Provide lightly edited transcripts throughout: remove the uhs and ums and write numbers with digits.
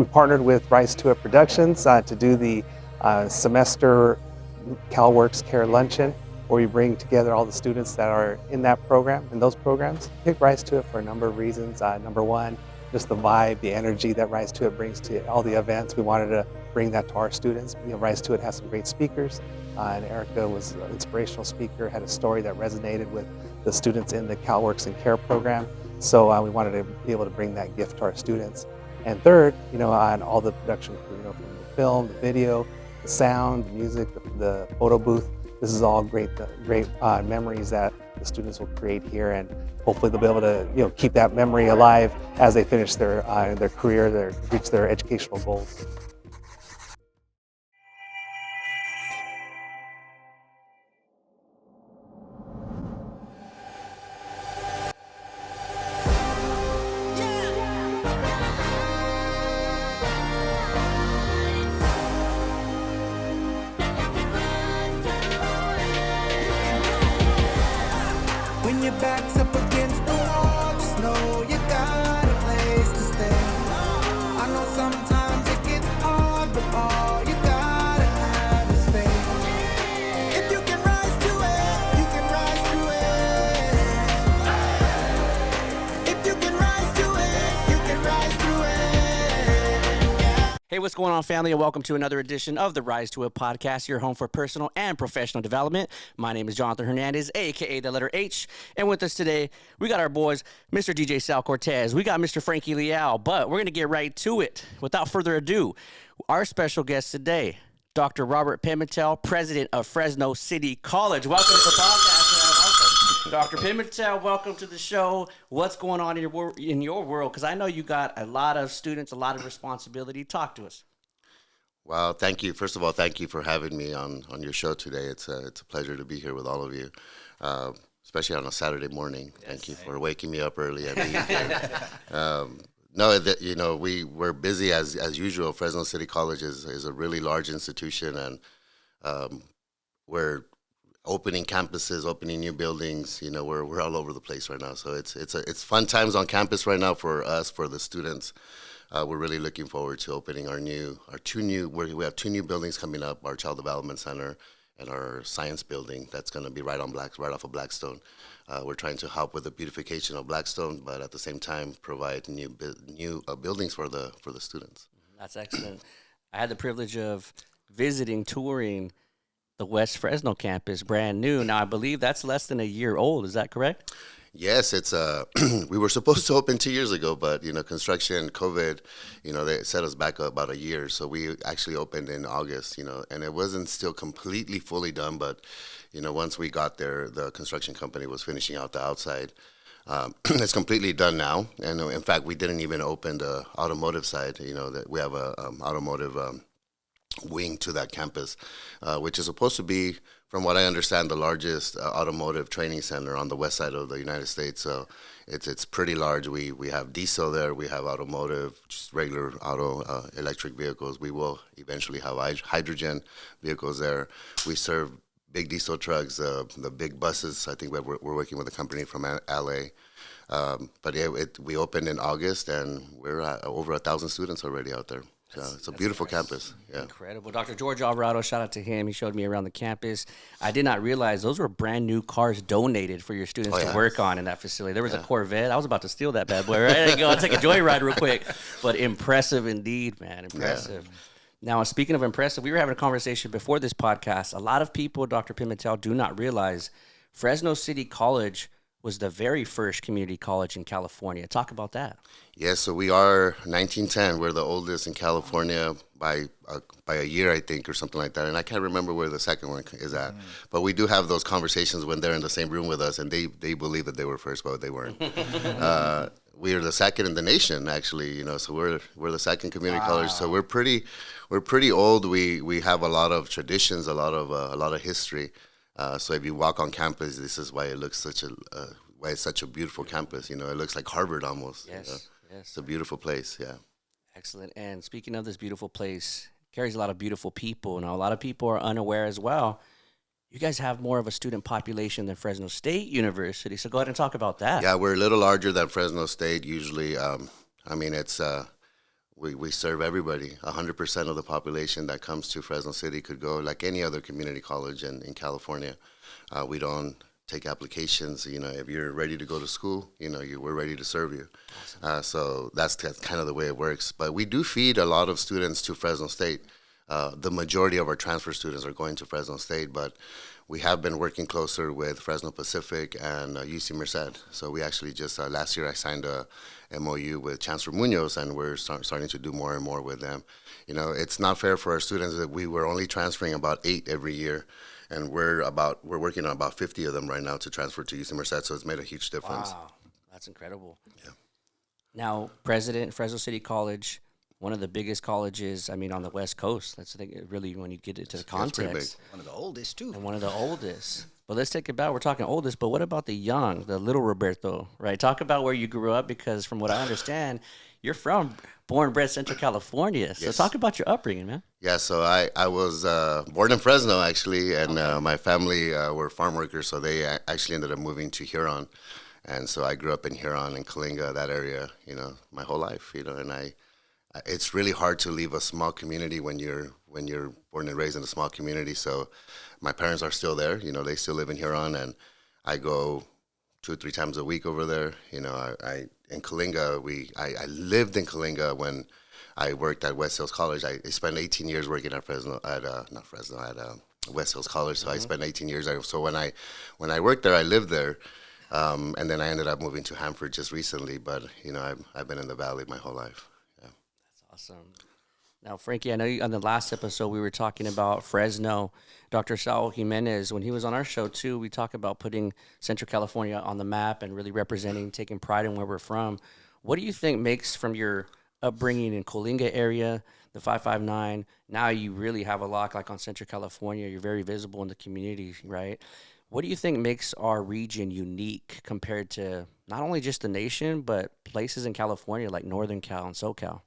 we partnered with Rise to It Productions to do the semester CalWorks Care Luncheon, where we bring together all the students that are in that program, in those programs. Pick Rise to It for a number of reasons. Number one, just the vibe, the energy that Rise to It brings to all the events. We wanted to bring that to our students. Rise to It has some great speakers, and Erica was an inspirational speaker, had a story that resonated with the students in the CalWorks and Care program. So we wanted to be able to bring that gift to our students. And third, on all the production crew, from the film, the video, the sound, the music, the photo booth. This is all great memories that the students will create here, and hopefully they'll be able to keep that memory alive as they finish their career, reach their educational goals. When your back's up against the wall, just know you got a place to stay. I know sometimes it gets hard, but all you gotta have is faith. If you can rise to it, you can rise to it. If you can rise to it, you can rise to it. Yeah. Hey, what's going on, family, and welcome to another edition of the Rise to It podcast, your home for personal and professional development. My name is Jonathan Hernandez, a.k.a. the letter H, and with us today, we got our boys, Mr. DJ Sal Cortez, we got Mr. Frankie Leal, but we're going to get right to it. Without further ado, our special guest today, Dr. Robert Pimentel, president of Fresno City College. Welcome to the podcast. Dr. Pimentel, welcome to the show. What's going on in your world? Because I know you got a lot of students, a lot of responsibility. Talk to us. Well, thank you. First of all, thank you for having me on your show today. It's a pleasure to be here with all of you, especially on a Saturday morning. Yes, thank you for waking me up early every evening. We're busy as usual. Fresno City College is a really large institution, and we're opening campuses, opening new buildings. We're all over the place right now. So it's fun times on campus right now for us, for the students. We're really looking forward to opening we have two new buildings coming up: our Child Development Center and our Science Building. That's going to be right off of Blackstone. We're trying to help with the beautification of Blackstone, but at the same time provide new buildings for the students. That's excellent. I had the privilege of touring the West Fresno campus, brand new. Now, I believe that's less than a year old. Is that correct? Yes, it's we were supposed to open 2 years ago, but construction, COVID, they set us back about a year. So we actually opened in August, and it wasn't still completely fully done, but once we got there, the construction company was finishing out the outside. It's completely done now, and in fact, we didn't even open the automotive side. That we have a automotive wing to that campus, which is supposed to be, from what I understand, the largest automotive training center on the west side of the United States. So it's pretty large. We have diesel there. We have automotive, just regular auto electric vehicles. We will eventually have hydrogen vehicles there. We serve big diesel trucks, the big buses. I think we're working with a company from LA. But yeah, we opened in August, and we're at over 1,000 students already out there. It's a beautiful campus. Yeah. Incredible. Dr. George Alvarado, shout out to him. He showed me around the campus. I did not realize those were brand new cars donated for your students to work on in that facility. There was a Corvette. I was about to steal that bad boy, right? I'll take a joyride real quick. But impressive indeed, man. Impressive. Yeah. Now, speaking of impressive, we were having a conversation before this podcast. A lot of people, Dr. Pimentel, do not realize Fresno City College was the very first community college in California. Talk about that. Yes, so we are 1910. We're the oldest in California by a year, I think, or something like that. And I can't remember where the second one is at. But we do have those conversations when they're in the same room with us, and they believe that they were first, but they weren't. We are the second in the nation, actually. So we're the second community college. So we're pretty old. We have a lot of traditions, a lot of history. So if you walk on campus, this is why it looks why it's such a beautiful campus. It looks like Harvard almost. Yes. It's a beautiful place. Yeah. Excellent. And speaking of this beautiful place, it carries a lot of beautiful people. Now, a lot of people are unaware as well. You guys have more of a student population than Fresno State University. So go ahead and talk about that. Yeah, we're a little larger than Fresno State usually. It's we serve everybody. 100% of the population that comes to Fresno City could go like any other community college in California. We don't take applications. If you're ready to go to school, we're ready to serve you. So that's kind of the way it works. But we do feed a lot of students to Fresno State. The majority of our transfer students are going to Fresno State, but we have been working closer with Fresno Pacific and UC Merced. So we actually just, last year I signed a MOU with Chancellor Munoz, and we're starting to do more and more with them. It's not fair for our students that we were only transferring about 8 every year, and we're working on about 50 of them right now to transfer to UC Merced, so it's made a huge difference. Wow, that's incredible. Yeah. Now, President, Fresno City College, one of the biggest colleges, on the West Coast. That's the thing, really, when you get into the pretty big. context. One of the oldest, too. And one of the oldest. But let's take it back. We're talking oldest, but what about the young, the little Roberto, right? Talk about where you grew up, because from what I understand, you're born and bred Central California. So Yes. talk about your upbringing, man. Yeah, so I was born in Fresno, actually, and my family were farm workers, so they actually ended up moving to Huron. And so I grew up in Huron and Coalinga, that area, my whole life, and it's really hard to leave a small community when you're born and raised in a small community. So my parents are still there, they still live in Huron, and I go 2 or 3 times a week over there. I in Coalinga, I lived in Coalinga when I worked at West Hills College. I spent 18 years working at West Hills College. So I spent 18 years there. So when I worked there, I lived there. And then I ended up moving to Hanford just recently, but I've been in the Valley my whole life. Yeah. That's awesome. Now, Frankie, I know on the last episode we were talking about Fresno. Dr. Saul Jimenez, when he was on our show too, we talked about putting Central California on the map and really representing, taking pride in where we're from. What do you think makes, from your upbringing in Coalinga area, the 559, now you really have a lock like on Central California. You're very visible in the community, right? What do you think makes our region unique compared to not only just the nation, but places in California like Northern Cal and SoCal?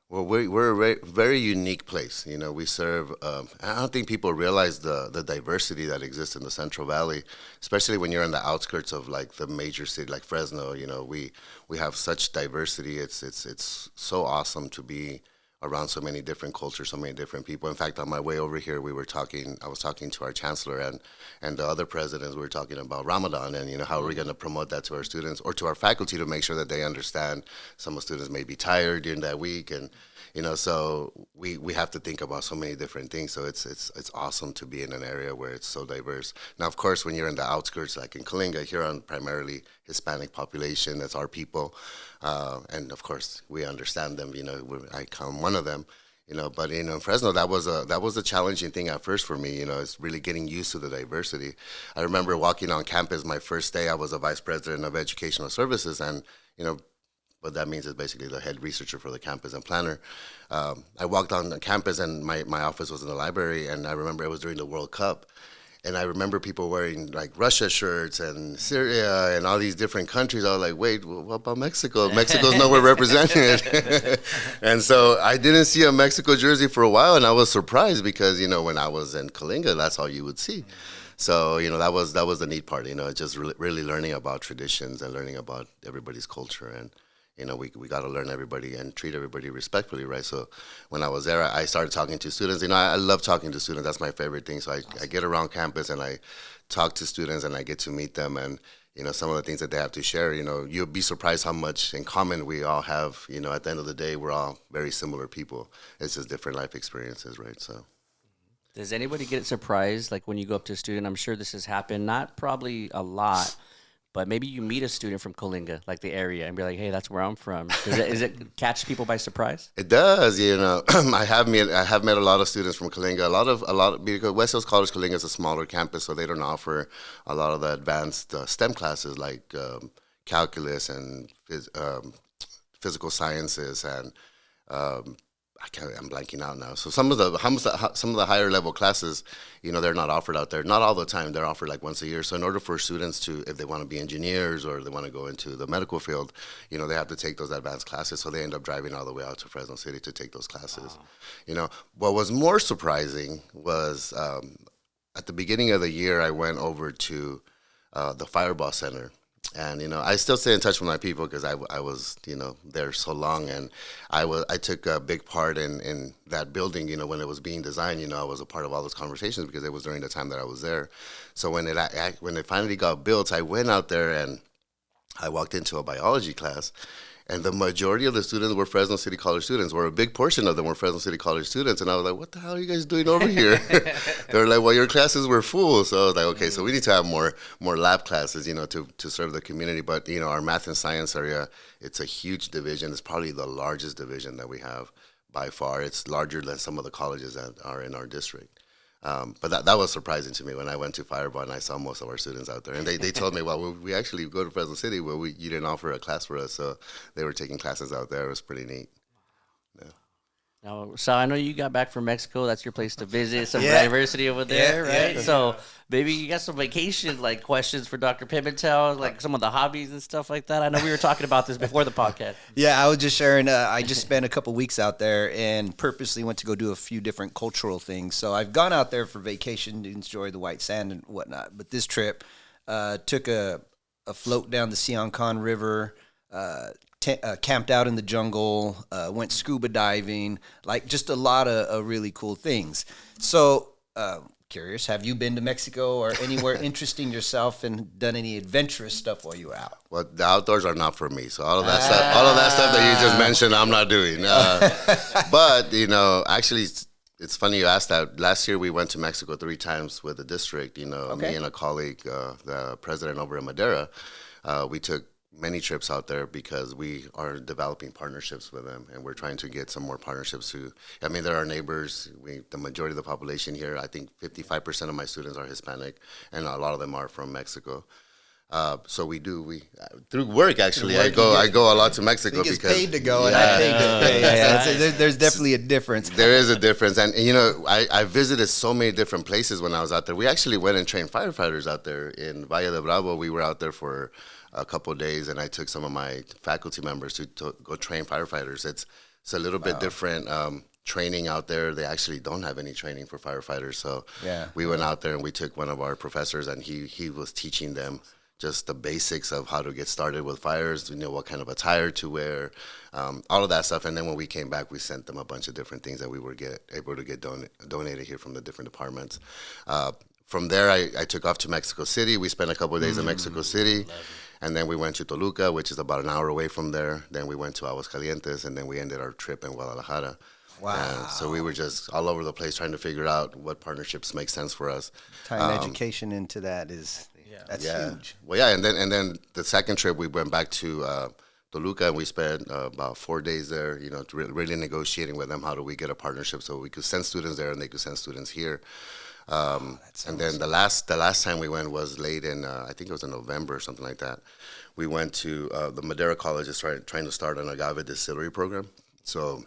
Well, we're a very unique place. We serve, I don't think people realize the diversity that exists in the Central Valley, especially when you're in the outskirts of like the major city like Fresno. We have such diversity. It's so awesome to be around so many different cultures, so many different people. In fact, on my way over here, I was talking to our chancellor and the other presidents. We were talking about Ramadan and, how are we going to promote that to our students or to our faculty to make sure that they understand some of the students may be tired during that week. And, so we have to think about so many different things. So it's awesome to be in an area where it's so diverse. Now, of course, when you're in the outskirts, like in Coalinga, Huron, primarily Hispanic population, that's our people. And of course, we understand them. I count one of them. But in Fresno, that was a challenging thing at first for me. It's really getting used to the diversity. I remember walking on campus my first day. I was a vice president of educational services, and what that means is basically the head researcher for the campus and planner. I walked on the campus, and my office was in the library, and I remember it was during the World Cup. And I remember people wearing like Russia shirts and Syria and all these different countries. I was like, wait, what about Mexico? Mexico's nowhere represented. And so I didn't see a Mexico jersey for a while, and I was surprised because, when I was in Coalinga, that's all you would see. So, that was the neat part, just really learning about traditions and learning about everybody's culture. And, we got to learn everybody and treat everybody respectfully, right? So when I was there, I started talking to students. I love talking to students. That's my favorite thing. So I get around campus and I talk to students and I get to meet them. And, some of the things that they have to share, you'll be surprised how much in common we all have. At the end of the day, we're all very similar people. It's just different life experiences, right? So. Does anybody get surprised, like when you go up to a student? I'm sure this has happened, not probably a lot, but maybe you meet a student from Coalinga, like the area, and be like, "Hey, that's where I'm from." Does it catch people by surprise? It does, I have met a lot of students from Coalinga. A lot because West Hills College Coalinga is a smaller campus, so they don't offer a lot of the advanced STEM classes like calculus and physical sciences and. I'm blanking out now. So some of the higher level classes, they're not offered out there. Not all the time. They're offered like once a year. So in order for students to, if they want to be engineers or they want to go into the medical field, they have to take those advanced classes. So they end up driving all the way out to Fresno City to take those classes. Wow. What was more surprising was at the beginning of the year, I went over to the Fireball Center. And, I still stay in touch with my people because I was, there so long. And I took a big part in that building, when it was being designed. I was a part of all those conversations because it was during the time that I was there. So when it finally got built, I went out there and I walked into a biology class. And the majority of the students were Fresno City College students, or a big portion of them were Fresno City College students. And I was like, what the hell are you guys doing over here? They were like, well, your classes were full. So I was like, okay, so we need to have more lab classes, to serve the community. But, our math and science area, it's a huge division. It's probably the largest division that we have by far. It's larger than some of the colleges that are in our district. But that was surprising to me when I went to Fireball and I saw most of our students out there. And they told me, well, we actually go to Fresno City, but you didn't offer a class for us. So they were taking classes out there. It was pretty neat. Yeah. Now, so I know you got back from Mexico. That's your place to visit, some diversity over there, right? Yeah. So maybe you got some vacation like questions for Dr. Pimentel, like some of the hobbies and stuff like that. I know we were talking about this before the podcast. Yeah, I was just sharing. I just spent a couple weeks out there and purposely went to go do a few different cultural things. So I've gone out there for vacation to enjoy the white sand and whatnot. But this trip took a float down the Siancon River. Camped out in the jungle, went scuba diving, like just a lot of really cool things. So, curious, have you been to Mexico or anywhere interesting yourself and done any adventurous stuff while you were out? Well, the outdoors are not for me. So all of that stuff that you just mentioned, I'm not doing. But, actually, it's funny you asked that. Last year, we went to Mexico 3 times with the district, me and a colleague, the president over in Madera. We took many trips out there because we are developing partnerships with them, and we're trying to get some more partnerships they're our neighbors. The majority of the population here, I think 55% of my students are Hispanic, and a lot of them are from Mexico. So we through work actually. I go a lot to Mexico because paid to go, and I paid to pay. There's definitely a difference. There is a difference, and I visited so many different places when I was out there. We actually went and trained firefighters out there in Valle de Bravo. We were out there for a couple of days, and I took some of my faculty members to go train firefighters. It's a little bit different training out there. They actually don't have any training for firefighters, so we went out there and we took one of our professors, and he was teaching them just the basics of how to get started with fires, what kind of attire to wear, all of that stuff. And then when we came back, we sent them a bunch of different things that we were able to get donated here from the different departments. From there, I took off to Mexico City. We spent a couple of days in Mexico City. And then we went to Toluca, which is about an hour away from there. Then we went to Aguascalientes, and then we ended our trip in Guadalajara. Wow. So we were just all over the place trying to figure out what partnerships make sense for us. Tying education into that that's huge. Well, yeah, and then the second trip, we went back to Toluca, and we spent about 4 days there, really negotiating with them how do we get a partnership so we could send students there and they could send students here. And then the last time we went was late in, I think it was in November or something like that. We went to the Madera College is trying to start an agave distillery program. So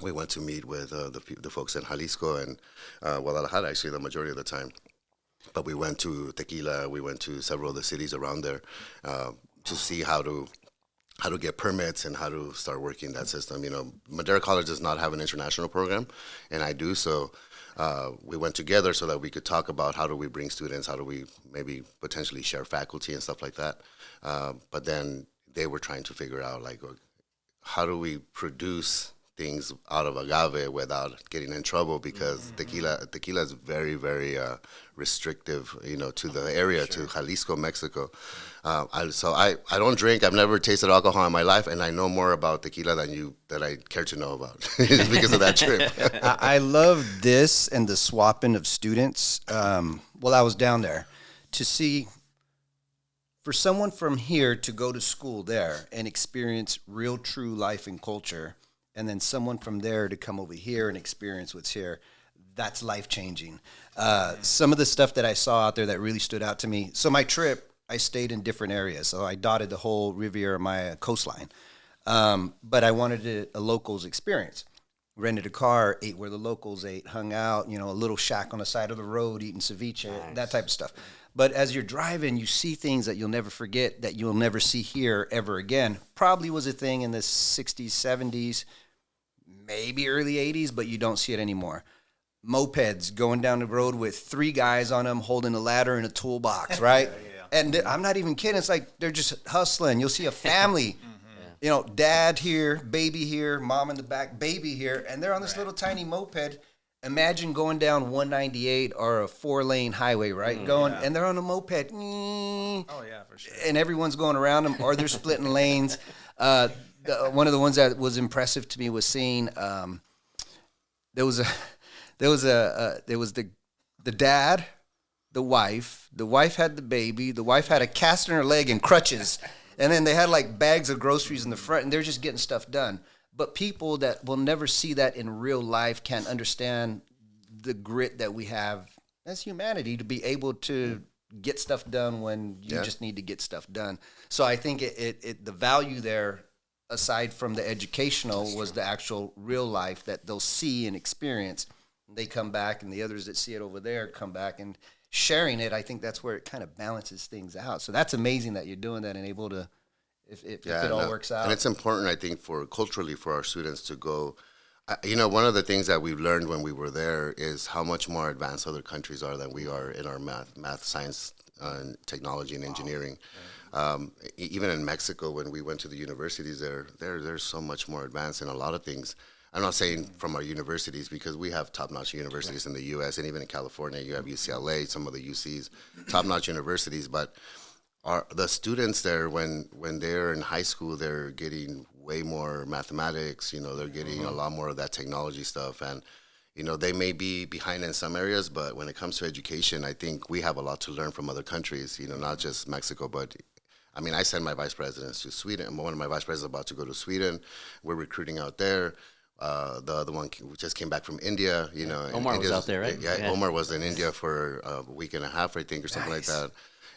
we went to meet with the folks in Jalisco and Guadalajara, actually, the majority of the time. But we went to Tequila. We went to several of the cities around there to see how to get permits and how to start working that system. Madera College does not have an international program, and I do, so we went together so that we could talk about how do we bring students, how do we maybe potentially share faculty and stuff like that. But then they were trying to figure out, like, how do we produce things out of agave without getting in trouble, because tequila is very, very restrictive, to the area, to Jalisco, Mexico. I don't drink. I've never tasted alcohol in my life, and I know more about tequila than I care to know about just because of that trip. I love this and the swapping of students. While I was down there, to see for someone from here to go to school there and experience real, true life and culture, and then someone from there to come over here and experience what's here, that's life-changing. Some of the stuff that I saw out there that really stood out to me. So my trip, I stayed in different areas. So I dotted the whole Riviera Maya coastline. But I wanted a locals experience. Rented a car, ate where the locals ate, hung out, a little shack on the side of the road, eating ceviche, that type of stuff. But as you're driving, you see things that you'll never forget, that you'll never see here ever again. Probably was a thing in the 60s, 70s, maybe early 80s, but you don't see it anymore. Mopeds going down the road with 3 guys on them holding a ladder and a toolbox, right? And I'm not even kidding. It's like they're just hustling. You'll see a family, you know, dad here, baby here, mom in the back, baby here, and they're on this little tiny moped. Imagine going down 198 or a 4-lane highway, right? And they're on a moped. Oh yeah, for sure. And everyone's going around them, or they're splitting lanes. One of the ones that was impressive to me was seeing there was the dad, the wife. The wife had the baby. The wife had a cast in her leg and crutches, and then they had like bags of groceries in the front, and they're just getting stuff done. But people that will never see that in real life can't understand the grit that we have as humanity to be able to get stuff done when you just need to get stuff done. So I think it the value there, aside from the educational, was the actual real life that they'll see and experience. They come back, and the others that see it over there come back and sharing it. I think that's where it kind of balances things out. So that's amazing that you're doing that and able to, if it all works out. And it's important, I think, for culturally for our students to go. You know, one of the things that we've learned when we were there is how much more advanced other countries are than we are in our math, science, technology, and engineering. Even in Mexico, when we went to the universities they're so much more advanced in a lot of things. I'm not saying from our universities, because we have top-notch universities in the U.S. and even in California. You have UCLA, some of the UCs, top-notch universities. But the students there, when they're in high school, they're getting way more mathematics. You know, they're getting a lot more of that technology stuff. And, you know, they may be behind in some areas, but when it comes to education, I think we have a lot to learn from other countries, you know, not just Mexico, but I mean, I send my vice presidents to Sweden. One of my vice presidents is about to go to Sweden. We're recruiting out there. The other one just came back from India. You know, Omar was out there, right? Yeah, Omar was in India for a week and a half, I think, or something like that.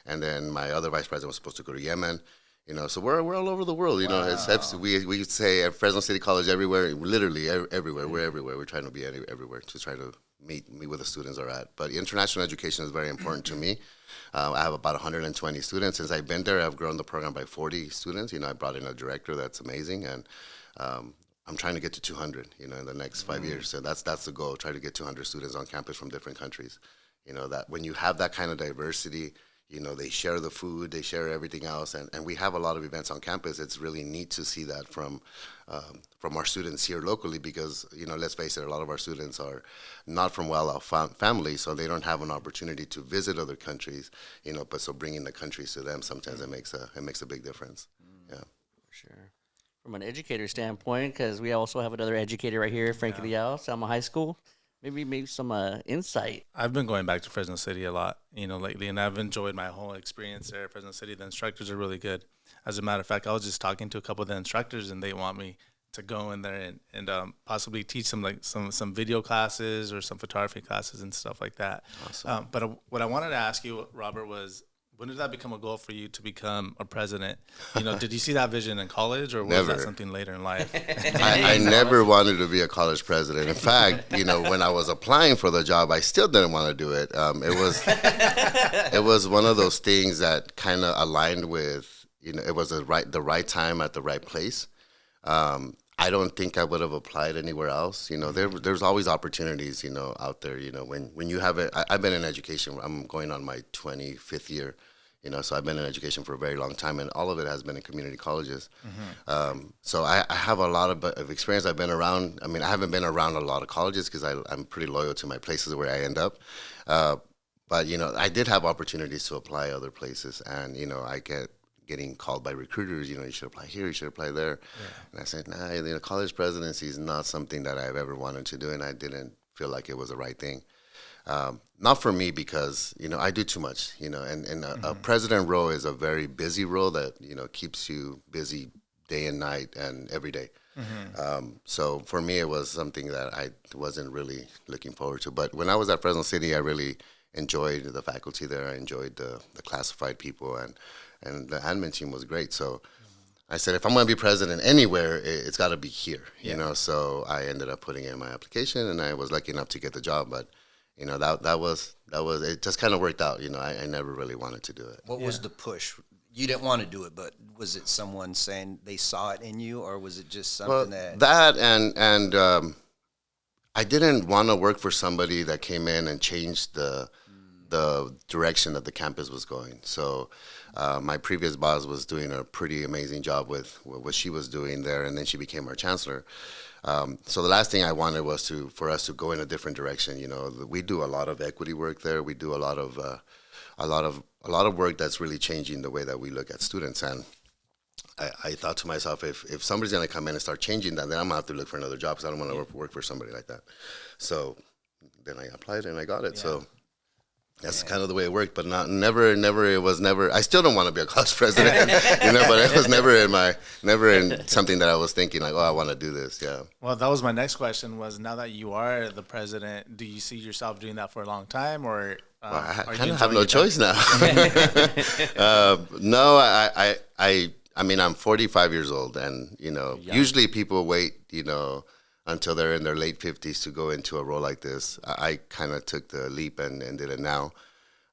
And then my other vice president was supposed to go to Yemen. You know, so we're all over the world. You know, we say at Fresno City College everywhere, literally everywhere. We're everywhere. We're trying to be everywhere to try to meet where the students are at. But international education is very important to me. I have about 120 students. Since I've been there, I've grown the program by 40 students. You know, I brought in a director that's amazing, and I'm trying to get to 200. You know, in the next 5 years. So that's the goal. Try to get 200 students on campus from different countries. You know, that when you have that kind of diversity, you know, they share the food, they share everything else, and we have a lot of events on campus. It's really neat to see that from our students here locally, because, you know, let's face it, a lot of our students are not from well-off families, so they don't have an opportunity to visit other countries, you know, but so bringing the countries to them, sometimes it makes a big difference. Yeah. For sure. From an educator standpoint, because we also have another educator right here, Frankie Leal, Selma High School. Maybe some insight. I've been going back to Fresno City a lot, you know, lately, and I've enjoyed my whole experience there at Fresno City. The instructors are really good. As a matter of fact, I was just talking to a couple of the instructors, and they want me to go in there and possibly teach them like some video classes or some photography classes and stuff like that. Awesome. But what I wanted to ask you, Robert, was, when did that become a goal for you to become a president? You know, did you see that vision in college, or was that something later in life? I never wanted to be a college president. In fact, you know, when I was applying for the job, I still didn't want to do it. It was one of those things that kind of aligned with, you know, it was the right time at the right place. I don't think I would have applied anywhere else. You know, there's always opportunities, you know, out there. You know, when you have it, I've been in education. I'm going on my 25th year. You know, so I've been in education for a very long time, and all of it has been in community colleges. So I have a lot of experience. I've been around. I mean, I haven't been around a lot of colleges because I'm pretty loyal to my places where I end up. But, you know, I did have opportunities to apply other places, and, you know, I getting called by recruiters, you know, you should apply here, you should apply there. Yeah. And I said, nah, you know, college presidency is not something that I've ever wanted to do, and I didn't feel like it was the right thing. Not for me, because, you know, I do too much, you know, and a president role is a very busy role that, you know, keeps you busy day and night and every day. So for me, it was something that I wasn't really looking forward to. But when I was at Fresno City, I really enjoyed the faculty there. I enjoyed the classified people, and the admin team was great. So I said, if I'm going to be president anywhere, it's got to be here, you know. So I ended up putting in my application, and I was lucky enough to get the job. But, you know, that was it. Just kind of worked out. You know, I never really wanted to do it. What was the push? You didn't want to do it, but was it someone saying they saw it in you, or was it just something and I didn't want to work for somebody that came in and changed the the direction that the campus was going. So my previous boss was doing a pretty amazing job with what she was doing there, and then she became our chancellor. So the last thing I wanted was for us to go in a different direction. You know, we do a lot of equity work there. We do a lot of work that's really changing the way that we look at students. And I thought to myself, if somebody's going to come in and start changing that, then I'm going to have to look for another job because I don't want to work for somebody like that. So then I applied and I got it. Yeah. So that's kind of the way it worked, but it was never, I still don't want to be a college president, you know, but it was never in something that I was thinking like, oh, I want to do this. Yeah. Well, that was my next question was, now that you are the president, do you see yourself doing that for a long time, or well, I kind of have no choice now. No, I mean, I'm 45 years old, and, you know, usually people wait, you know, until they're in their late 50s to go into a role like this. I kind of took the leap and did it now.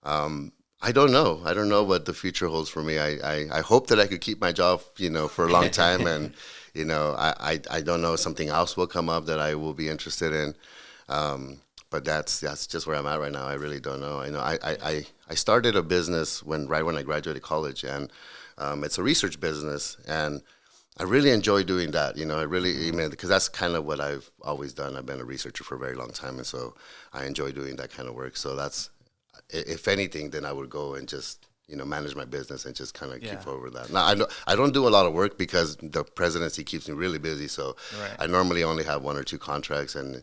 I don't know. I don't know what the future holds for me. I hope that I could keep my job, you know, for a long time. And, you know, I don't know, something else will come up that I will be interested in. But that's just where I'm at right now. I really don't know. You know, I started a business right when I graduated college, and it's a research business, and I really enjoy doing that, you know, because that's kind of what I've always done. I've been a researcher for a very long time, and so I enjoy doing that kind of work. So that's, if anything, then I would go and just, you know, manage my business and just kind of keep over that. Now, I don't do a lot of work because the presidency keeps me really busy, so I normally only have 1 or 2 contracts, and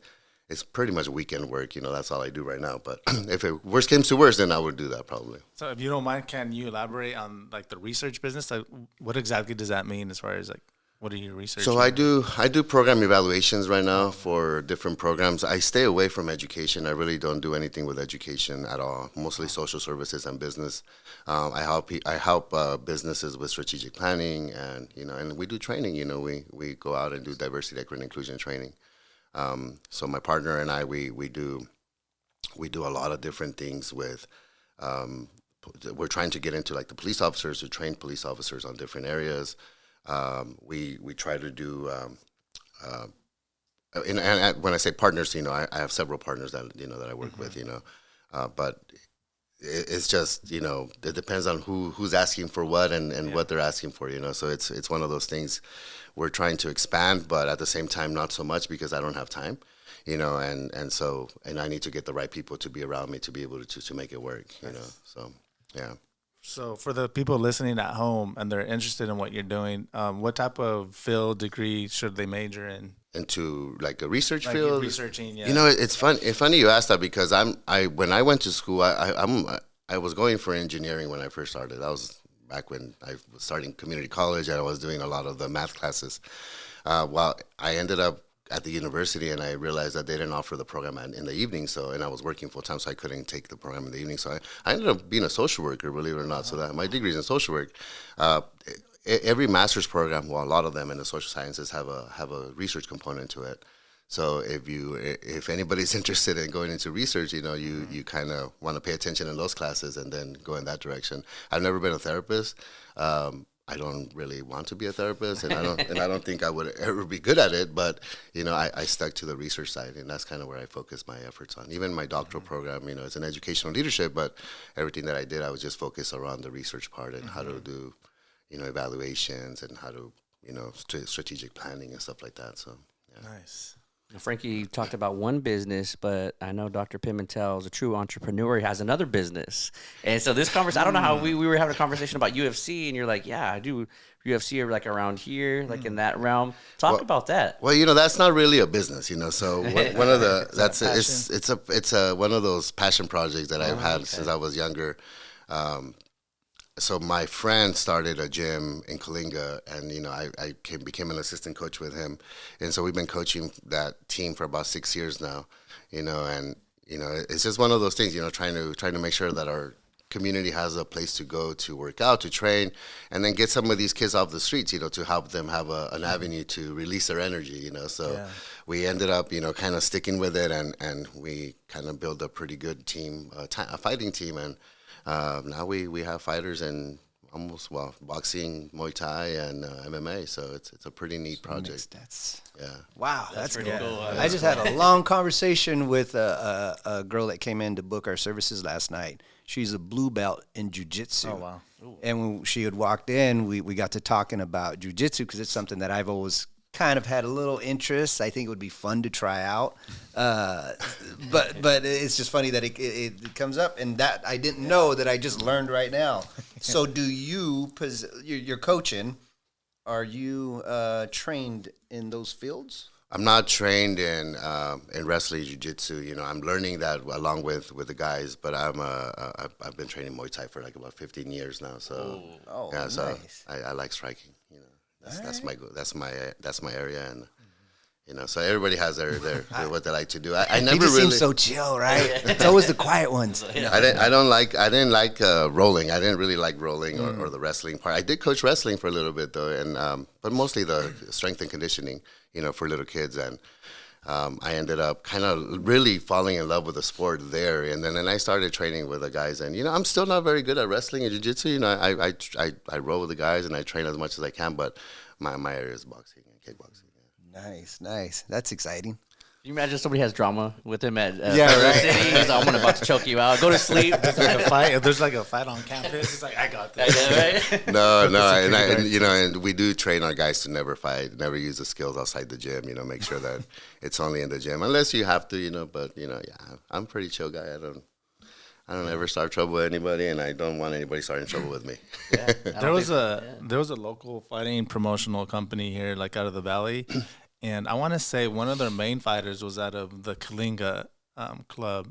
it's pretty much weekend work, you know, that's all I do right now. But if it worst came to worst, then I would do that probably. So if you don't mind, can you elaborate on like the research business? Like, what exactly does that mean as far as like, what are you researching? So I do program evaluations right now for different programs. I stay away from education. I really don't do anything with education at all, mostly social services and business. I help businesses with strategic planning, and, you know, and we do training. You know, we go out and do diversity, equity, and inclusion training. So my partner and I, we do a lot of different things with, we're trying to get into like the police officers, to train police officers on different areas. We try to do, and when I say partners, you know, I have several partners that, you know, that I work with, you know, but it's just, you know, it depends on who's asking for what and what they're asking for, you know, so it's one of those things. We're trying to expand, but at the same time, not so much because I don't have time, you know, and I need to get the right people to be around me to be able to make it work, you know, so, yeah. So for the people listening at home and they're interested in what you're doing, what type of field degree should they major in? Into like a research like field? Researching, yeah. You know, it's funny you asked that, because when I went to school, I was going for engineering when I first started. That was back when I was starting community college, and I was doing a lot of the math classes. Well, I ended up at the university, and I realized that they didn't offer the program in the evening. And I was working full time, so I couldn't take the program in the evening. So I ended up being a social worker, believe it or not. So that my degree is in social work. Every master's program, well, a lot of them in the social sciences have a research component to it. So if anybody's interested in going into research, you know, you kind of want to pay attention in those classes and then go in that direction. I've never been a therapist. I don't really want to be a therapist, and I don't think I would ever be good at it. But, you know, I stuck to the research side, and that's kind of where I focused my efforts on. Even my doctoral program, you know, it's an educational leadership, but everything that I did, I was just focused around the research part and how to do, you know, evaluations and how to, you know, strategic planning and stuff like that. So, yeah. Nice. Frankie talked about one business, but I know Dr. Pimentel is a true entrepreneur. He has another business. And so this conversation, I don't know how we were having a conversation about UFC, and you're like, yeah, I do UFC like around here, like in that realm. Talk about that. Well, you know, that's not really a business, you know. So one of the it's one of those passion projects that I've had since I was younger. So my friend started a gym in Kalinga, and, you know, I became an assistant coach with him. And so we've been coaching that team for about 6 years now, you know, and, you know, it's just one of those things, you know, trying to make sure that our community has a place to go to work out, to train, and then get some of these kids off the streets, you know, to help them have an avenue to release their energy, you know. So we ended up, you know, kind of sticking with it, and we kind of built a pretty good team, a fighting team, and now we have fighters in almost boxing, Muay Thai, and MMA. So it's a pretty neat project. That's Yeah. wow. That's pretty cool. I just had a long conversation with a girl that came in to book our services last night. She's a blue belt in jiu-jitsu. Oh, wow. And when she had walked in, we got to talking about jiu-jitsu because it's something that I've always kind of had a little interest. I think it would be fun to try out. But it's just funny that it comes up, and that I didn't know that I just learned right now. So do you, you're coaching, are you trained in those fields? I'm not trained in wrestling, jiu-jitsu. You know, I'm learning that along with the guys. But I've been training Muay Thai for like about 15 years now. So yeah, so nice. I like striking. You know, that's my goal. That's my area, and you know, so everybody has their what they like to do. I They never just really. seem so chill, right? It's always the quiet ones. I didn't like rolling. I didn't really like rolling or the wrestling part. I did coach wrestling for a little bit though, and but mostly the strength and conditioning, you know, for little kids. And I ended up kind of really falling in love with the sport there. And then I started training with the guys. And you know, I'm still not very good at wrestling and jiu-jitsu. You know, I roll with the guys and I train as much as I can. But my area is boxing and kickboxing. Nice. That's exciting. You imagine somebody has drama with him at Yeah, Fresno right. City. He's like, I'm about to choke you out. Go to sleep. There's like a fight. If there's like a fight on campus, it's like I got this. Right? No, and you know, and we do train our guys to never fight, never use the skills outside the gym. You know, make sure that it's only in the gym, unless you have to. You know, but you know, yeah, I'm a pretty chill guy. I don't ever start trouble with anybody, and I don't want anybody starting trouble with me. There was a local fighting promotional company here, like out of the valley, and I want to say one of their main fighters was out of the Kalinga club.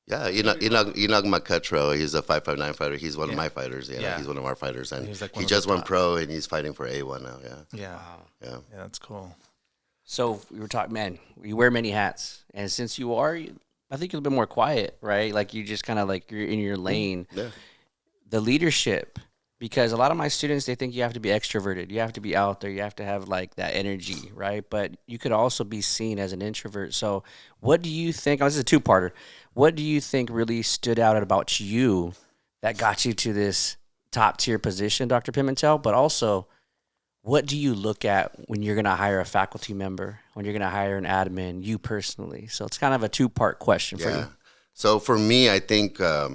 Yeah, Enoch Makutro, he's a 5'9" fighter. He's one of my fighters. You know, Yeah. He's one of our fighters, and He's like one he of just the went top. pro, and he's fighting for A1 now. Yeah, Yeah. that's cool. So we were talking, man, you wear many hats. And since you are, I think you're a bit more quiet, right? Like you just kind of like you're in your lane. Yeah. The leadership, because a lot of my students, they think you have to be extroverted. You have to be out there. You have to have like that energy, right? But you could also be seen as an introvert. So what do you think, this is a two-parter. What do you think really stood out about you that got you to this top tier position, Dr. Pimentel? But also, what do you look at when you're going to hire a faculty member, when you're going to hire an admin, you personally? So it's kind of a two-part question for you. So for me, I think I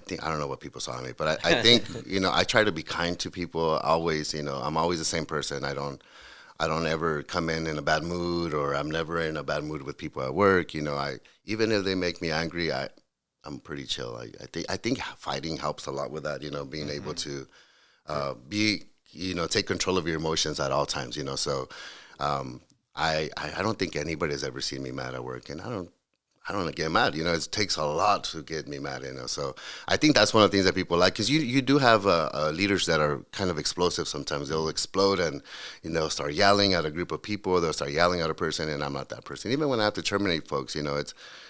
don't know what people saw in me, but I think you know, I try to be kind to people. Always, you know, I'm always the same person. I don't ever come in a bad mood, or I'm never in a bad mood with people at work. You know, even if they make me angry, I'm pretty chill. I think fighting helps a lot with that. You know, being able to take control of your emotions at all times. You know, so I don't think anybody has ever seen me mad at work, and I don't get mad. You know, it takes a lot to get me mad. You know, so I think that's one of the things that people like, because you do have leaders that are kind of explosive. Sometimes they'll explode and start yelling at a group of people. They'll start yelling at a person, and I'm not that person. Even when I have to terminate folks, you know,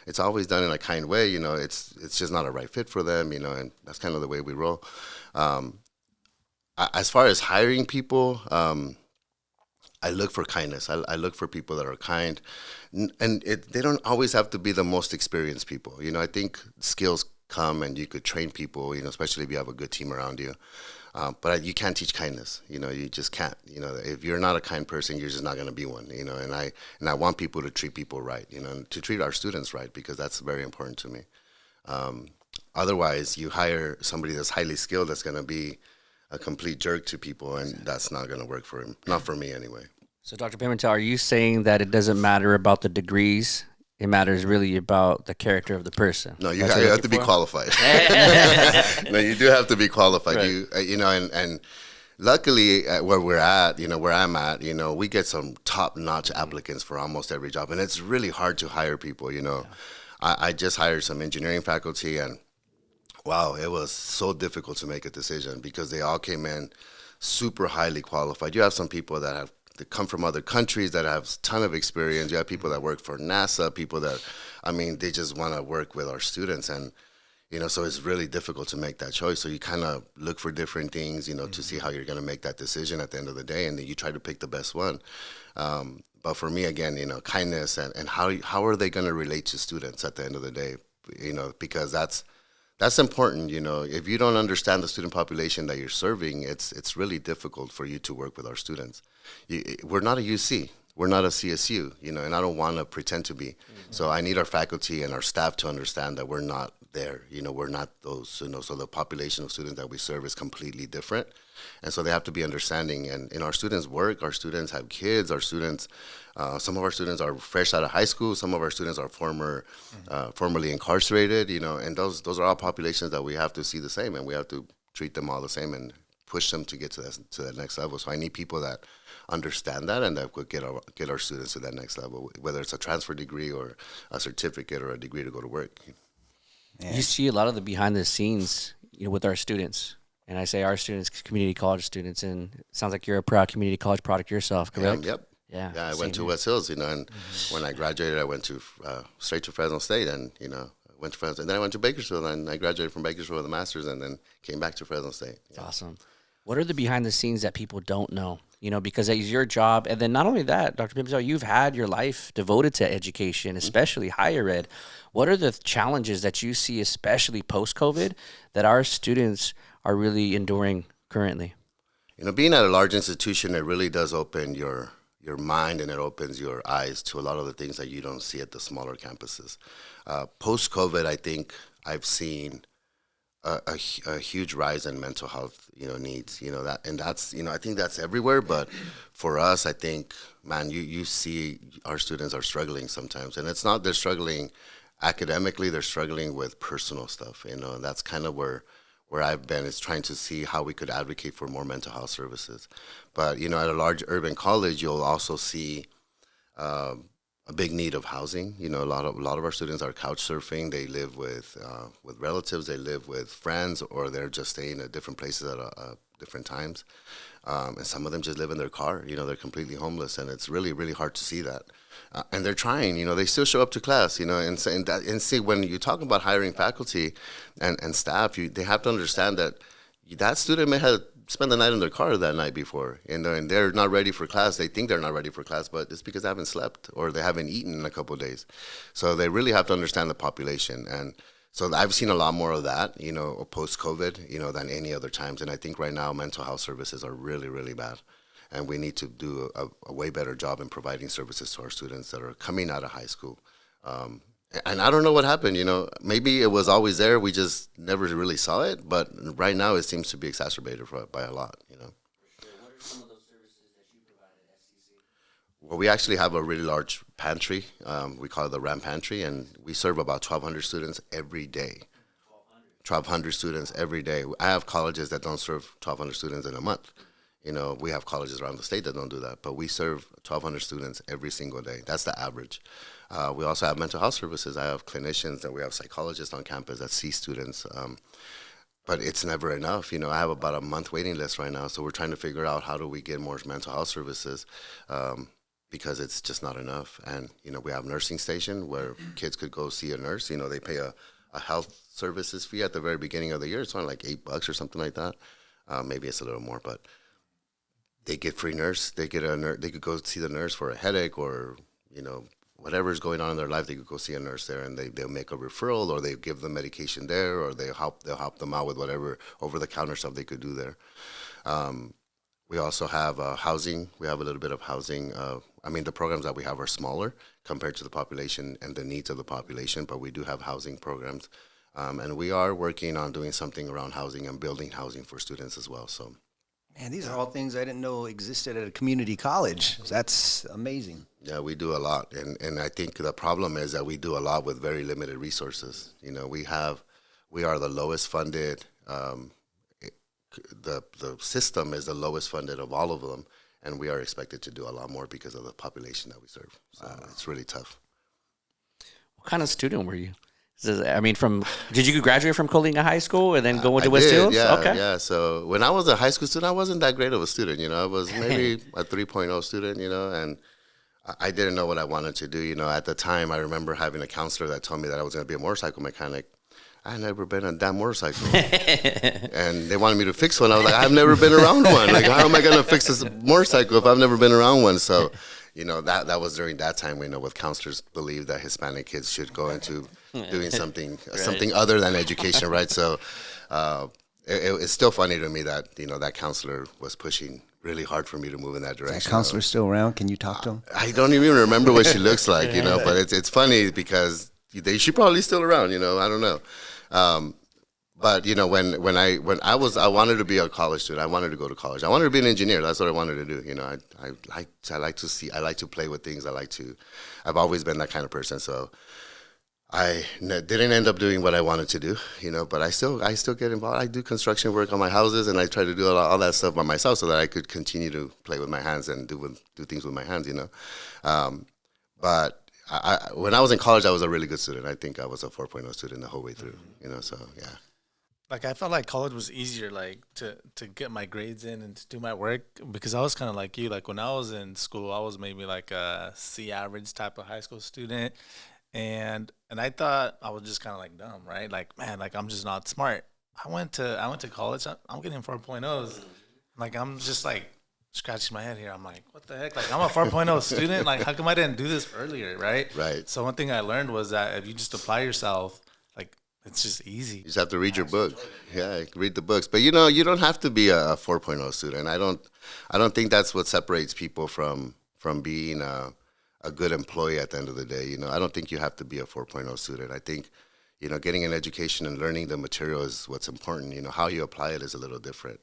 it's always done in a kind way. You know, it's just not a right fit for them. You know, and that's kind of the way we roll. As far as hiring people, I look for kindness. I look for people that are kind, and they don't always have to be the most experienced people. You know, I think skills come, and you could train people. You know, especially if you have a good team around you. But you can't teach kindness. You know, you just can't. You know, if you're not a kind person, you're just not going to be one. You know, and I want people to treat people right. You know, and to treat our students right, because that's very important to me. Otherwise, you hire somebody that's highly skilled that's going to be a complete jerk to people, and that's not going to work for him. Not for me, anyway. So, Dr. Pimentel, are you saying that it doesn't matter about the degrees? It matters really about the character of the person. No, you That's what have you're to be looking for? qualified. No, you do have to be qualified. Right. You know, and luckily where we're at, you know, where I'm at, you know, we get some top-notch applicants for almost every job, and it's really hard to hire people. You know, I just hired some engineering faculty, and wow, it was so difficult to make a decision because they all came in super highly qualified. You have some people that come from other countries that have a ton of experience. You have people that work for NASA, people that, they just want to work with our students. And, you know, so it's really difficult to make that choice. So you kind of look for different things, you know, to see how you're going to make that decision at the end of the day. And then you try to pick the best one. But for me, again, you know, kindness and how are they going to relate to students at the end of the day? You know, because that's that's important. If you don't understand the student population that you're serving, it's really difficult for you to work with our students. We're not a UC. We're not a CSU, and I don't want to pretend to be. Mm-hmm. So I need our faculty and our staff to understand that we're not there. We're not those, so the population of students that we serve is completely different. And so they have to be understanding. And in our students' work, our students have kids, our students, some of our students are fresh out of high school, some of our students are formerly incarcerated, and those are all populations that we have to see the same, and we have to treat them all the same and push them to get to that next level. So I need people that understand that and that could get our students to that next level, whether it's a transfer degree or a certificate or a degree to go to work. You see a lot of the behind the scenes, with our students. And I say our students, community college students, and it sounds like you're a proud community college product yourself, correct? Yep. Yeah. I went to West Hills, and when I graduated, I went to straight to Fresno State, and went to Fresno, and then I went to Bakersfield, and I graduated from Bakersfield with a master's, and then came back to Fresno State. That's awesome. What are the behind the scenes that people don't know? Because it's your job, and then not only that, Dr. Pimentel, you've had your life devoted to education, especially higher ed. What are the challenges that you see, especially post-COVID, that our students are really enduring currently? Being at a large institution, it really does open your mind, and it opens your eyes to a lot of the things that you don't see at the smaller campuses. Post-COVID, I think I've seen a huge rise in mental health, needs, I think that's everywhere. But for us, I think, man, you see our students are struggling sometimes, and it's not they're struggling academically, they're struggling with personal stuff, and that's kind of where I've been, is trying to see how we could advocate for more mental health services. But, at a large urban college, you'll also see a big need of housing. A lot of our students are couch surfing. They live with relatives, they live with friends, or they're just staying at different places at different times. And some of them just live in their car. They're completely homeless, and it's really, really hard to see that. And they're trying. They still show up to class. And see, when you talk about hiring faculty and staff, they have to understand that student may have spent the night in their car that night before, and they're not ready for class. They think they're not ready for class, but it's because they haven't slept or they haven't eaten in a couple of days. So they really have to understand the population. And so I've seen a lot more of that, post-COVID, than any other times. And I think right now mental health services are really, really bad. And we need to do a way better job in providing services to our students that are coming out of high school. And I don't know what happened, maybe it was always there, we just never really saw it, but right now it seems to be exacerbated by a lot, For sure. What are some of those services that you provide at SCC? Well, we actually have a really large pantry, we call it the RAM Pantry, and we serve about 1,200 students every day. 1,200 students every day. I have colleges that don't serve 1,200 students in a month. We have colleges around the state that don't do that, but we serve 1,200 students every single day. That's the average. We also have mental health services. I have clinicians, and we have psychologists on campus that see students, but it's never enough. I have about a month waiting list right now, so we're trying to figure out how do we get more mental health services, because it's just not enough. And, we have nursing station where kids could go see a nurse. They pay a health services fee at the very beginning of the year. It's only like $8 or something like that. Maybe it's a little more, but they get free nurse. They get a nurse. They could go see the nurse for a headache or, whatever is going on in their life. They could go see a nurse there, and they'll make a referral, or they give them medication there, or they'll help them out with whatever over-the-counter stuff they could do there. We also have housing. We have a little bit of housing. The programs that we have are smaller compared to the population and the needs of the population, but we do have housing programs. And we are working on doing something around housing and building housing for students as well. So, Man, these are all things I didn't know existed at a community college. That's amazing. yeah, we do a lot. And I think the problem is that we do a lot with very limited resources. We are the lowest funded, the system is the lowest funded of all of them, and we are expected to do a lot more because of the population that we serve. So it's really tough. What kind of student were you? Did you graduate from Coalinga High School and then go into I West did, Hills? Yeah, Okay. yeah. So when I was a high school student, I wasn't that great of a student. I was maybe a 3.0 student, and I didn't know what I wanted to do. At the time, I remember having a counselor that told me that I was going to be a motorcycle mechanic. I had never been on a damn motorcycle. And they wanted me to fix one. I was like, I've never been around one. Like, how am I going to fix this motorcycle if I've never been around one? So, that was during that time, with counselors believed that Hispanic kids should go into doing something other than education, right? So it's still funny to me that, that counselor was pushing really hard for me to move in that direction. Is that counselor still around? Can you talk to him? I don't even remember what she looks like, but it's funny because she's probably still around, I don't know. But when I wanted to be a college student. I wanted to go to college. I wanted to be an engineer. That's what I wanted to do. I like to play with things. I've always been that kind of person. So I didn't end up doing what I wanted to do, but I still get involved. I do construction work on my houses, and I try to do all that stuff by myself so that I could continue to play with my hands and do things with my hands, But when I was in college, I was a really good student. I think I was a 4.0 student the whole way through, so yeah. Like, I felt like college was easier, like, to get my grades in and to do my work, because I was kind of like you. Like, when I was in school, I was maybe like a C average type of high school student. And I thought I was just kind of like dumb, right? Like, man, like, I'm just not smart. I went to college. I'm getting 4.0s. Like, I'm just like scratching my head here. I'm like, what the heck? Like, I'm a 4.0 student. Like, how come I didn't do this earlier, right? Right. So one thing I learned was that if you just apply yourself, like, it's just easy. You just have to read your book. Yeah, read the books. But you don't have to be a 4.0 student. I don't think that's what separates people from being a good employee at the end of the day. I don't think you have to be a 4.0 student. I think, getting an education and learning the material is what's important. How you apply it is a little different.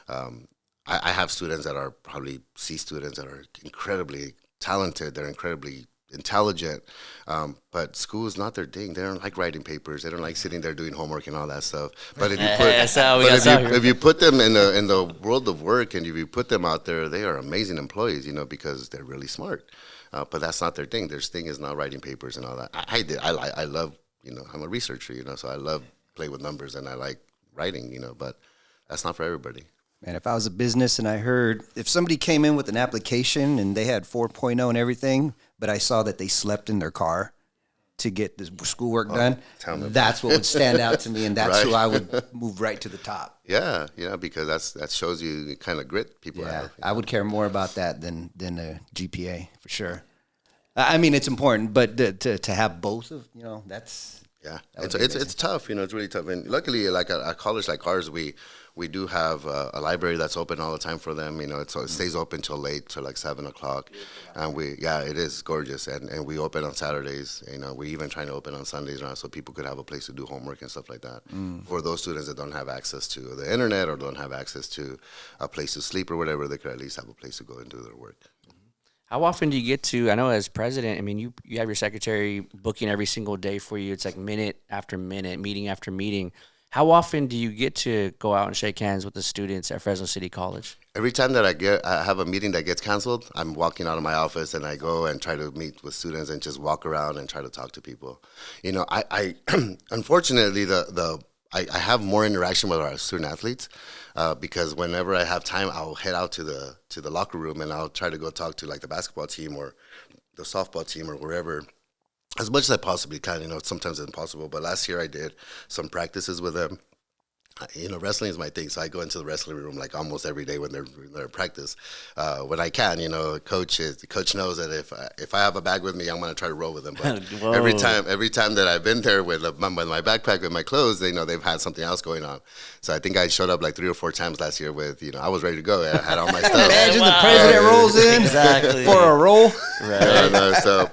I have students that are probably C students that are incredibly talented. They're incredibly intelligent, but school is not their thing. They don't like writing papers. They don't like sitting there doing homework and all that stuff. But if you put them in the world of work, and if you put them out there, they are amazing employees, because they're really smart. But that's not their thing. Their thing is not writing papers and all that. I love, I'm a researcher, so I love play with numbers and I like writing, but that's not for everybody. Man, if I was a business and I heard if somebody came in with an application and they had 4.0 and everything, but I saw that they slept in their car to get the schoolwork done, that's what would stand out to me, and that's who I would move right to the top. Yeah, because that shows you the kind of grit people have. I would care more about that than a GPA for sure. I mean, it's important, but to have both of, that's... Yeah, it's tough. It's really tough. And luckily, like a college like ours, we do have a library that's open all the time for them. It stays open till late, till like 7 o'clock. And it is gorgeous. And we open on Saturdays. We even trying to open on Sundays now, so people could have a place to do homework and stuff like that. For those students that don't have access to the internet or don't have access to a place to sleep or whatever, they could at least have a place to go and do their work. How often do you get to, I know as president, I mean, you have your secretary booking every single day for you. It's like minute after minute, meeting after meeting. How often do you get to go out and shake hands with the students at Fresno City College? Every time that I have a meeting that gets canceled, I'm walking out of my office and I go and try to meet with students and just walk around and try to talk to people. I unfortunately, I have more interaction with our student athletes because whenever I have time, I'll head out to the locker room and I'll try to go talk to like the basketball team or the softball team or wherever, as much as I possibly can. Sometimes it's impossible, but last year I did some practices with them. Wrestling is my thing, so I go into the wrestling room like almost every day when they're in practice. When I can, coach knows that if I have a bag with me, I'm going to try to roll with them. But every time that I've been there with my backpack and my clothes, they've had something else going on. So I think I showed up like 3 or 4 times last year with, I was ready to go. I had all my stuff. Imagine the president rolls in for a roll. Right.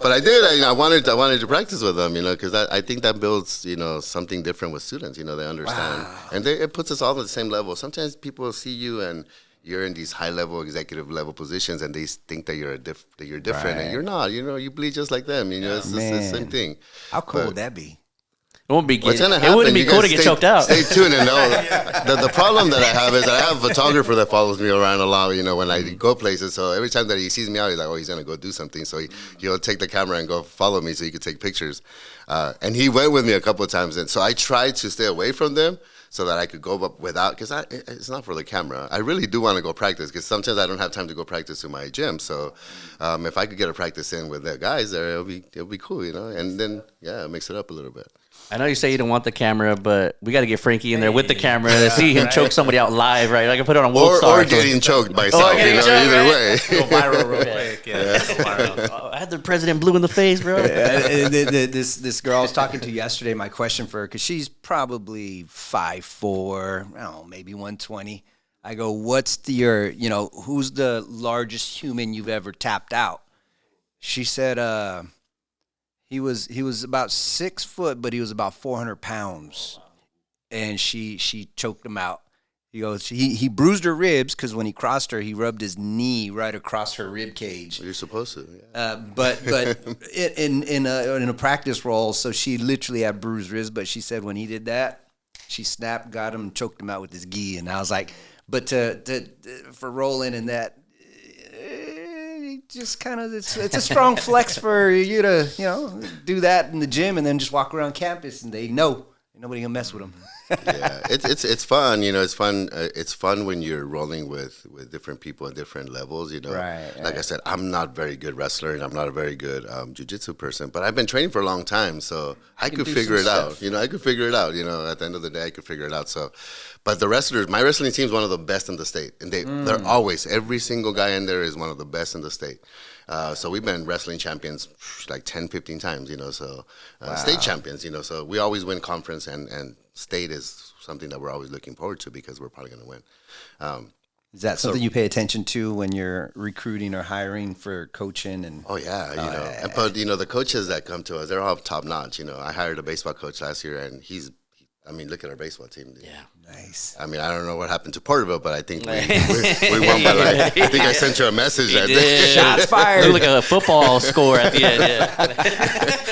But I did. I wanted to practice with them, because I think that builds, something different with students. They understand, and it puts us all on the same level. Sometimes people see you and you're in these high-level, executive-level positions, and they think that you're different, and you're not. You bleed just like them. It's the same thing. How cool would that be? It won't be. What's gonna happen? It wouldn't be cool to get choked out. Stay tuned and know. The problem that I have is I have a photographer that follows me around a lot. When I go places, so every time that he sees me out, he's like, "Oh, he's gonna go do something." So he'll take the camera and go follow me so he can take pictures. And he went with me a couple of times, and so I tried to stay away from them so that I could go up without, because it's not for the camera. I really do want to go practice, because sometimes I don't have time to go practice in my gym. So if I could get a practice in with the guys there, it'll be cool, you know. And then mix it up a little bit. I know you say you don't want the camera, but we got to get Frankie in there with the camera to see him choke somebody out live, right? I can put it on World Star. Or getting choked by self, you know, either way. Go viral real quick. Yeah. Go viral. I had the president blue in the face, bro. This girl I was talking to yesterday, my question for her, because she's probably 5'4", I don't know, maybe 120. I go, who's the largest human you've ever tapped out? She said, he was about 6 foot, but he was about 400 pounds, and she choked him out. He goes, he bruised her ribs because when he crossed her, he rubbed his knee right across her rib cage. Well, you're supposed to. Yeah. But in a practice role, so she literally had bruised ribs. But she said when he did that, she snapped, got him, choked him out with his gi, and I was like, but for rolling and that. Just kind of it's a strong flex for you to do that in the gym and then just walk around campus and they know nobody can mess with them. Yeah, it's fun. You know, it's fun. It's fun when you're rolling with different people at different levels. You know, Right. Like I said, I'm not a very good wrestler and I'm not a very good jiu-jitsu person, but I've been training for a long time, so I could figure it out. You know, I could figure it out. You know, at the end of the day, I could figure it out. So, but the wrestlers, my wrestling team is one of the best in the state, and they're always, every single guy in there is one of the best in the state. So we've been wrestling champions like 10, 15 times, you know, so state champions, you know, so we always win conference and state is something that we're always looking forward to because we're probably going to win. Is that something you pay attention to when you're recruiting or hiring for coaching? And Oh yeah, you know, but you know, the coaches that come to us, they're all top notch. You know, I hired a baseball coach last year and look at our baseball team. Yeah. Nice. I mean, I don't know what happened to Porterville, but I think we won by I think I sent you a message. Shots fired. Looked like a football score at the end. Yeah.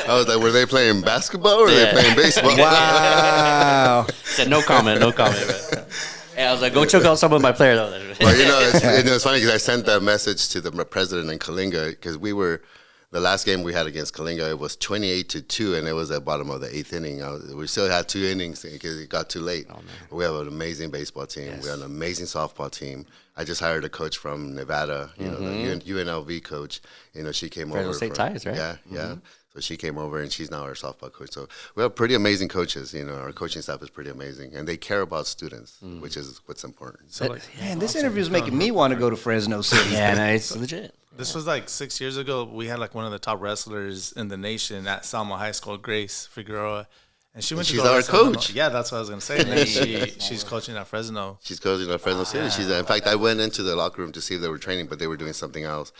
I was like, were they playing basketball or were they playing baseball? Wow. Said no comment. But. And I was like, go choke out some of my players. Well, you know, it's funny because I sent that message to the president in Kalinga because the last game we had against Kalinga, it was 28-2, and it was at the bottom of the 8th inning. We still had 2 innings because it got too late. Oh, we have an amazing baseball team. Yes. We have an amazing softball team. I just hired a coach from Nevada, you know, the UNLV coach. You know, she came Fresno over. State Tigers, right? Yeah, yeah. So she came over, and she's now our softball coach. So we have pretty amazing coaches. You know, our coaching staff is pretty amazing, and they care about students, which is what's important. So, Man, this interview is making me want to go to Fresno City. Yeah, no, it's legit. This was like 6 years ago. We had like one of the top wrestlers in the nation at Salmo High School, Grace Figueroa. And she went to she's go our wrestle. coach. Yeah, that's what I was going to say. And then she's coaching at Fresno. She's coaching at Fresno City. In fact, I went into the locker room to see if they were training, but they were doing something else.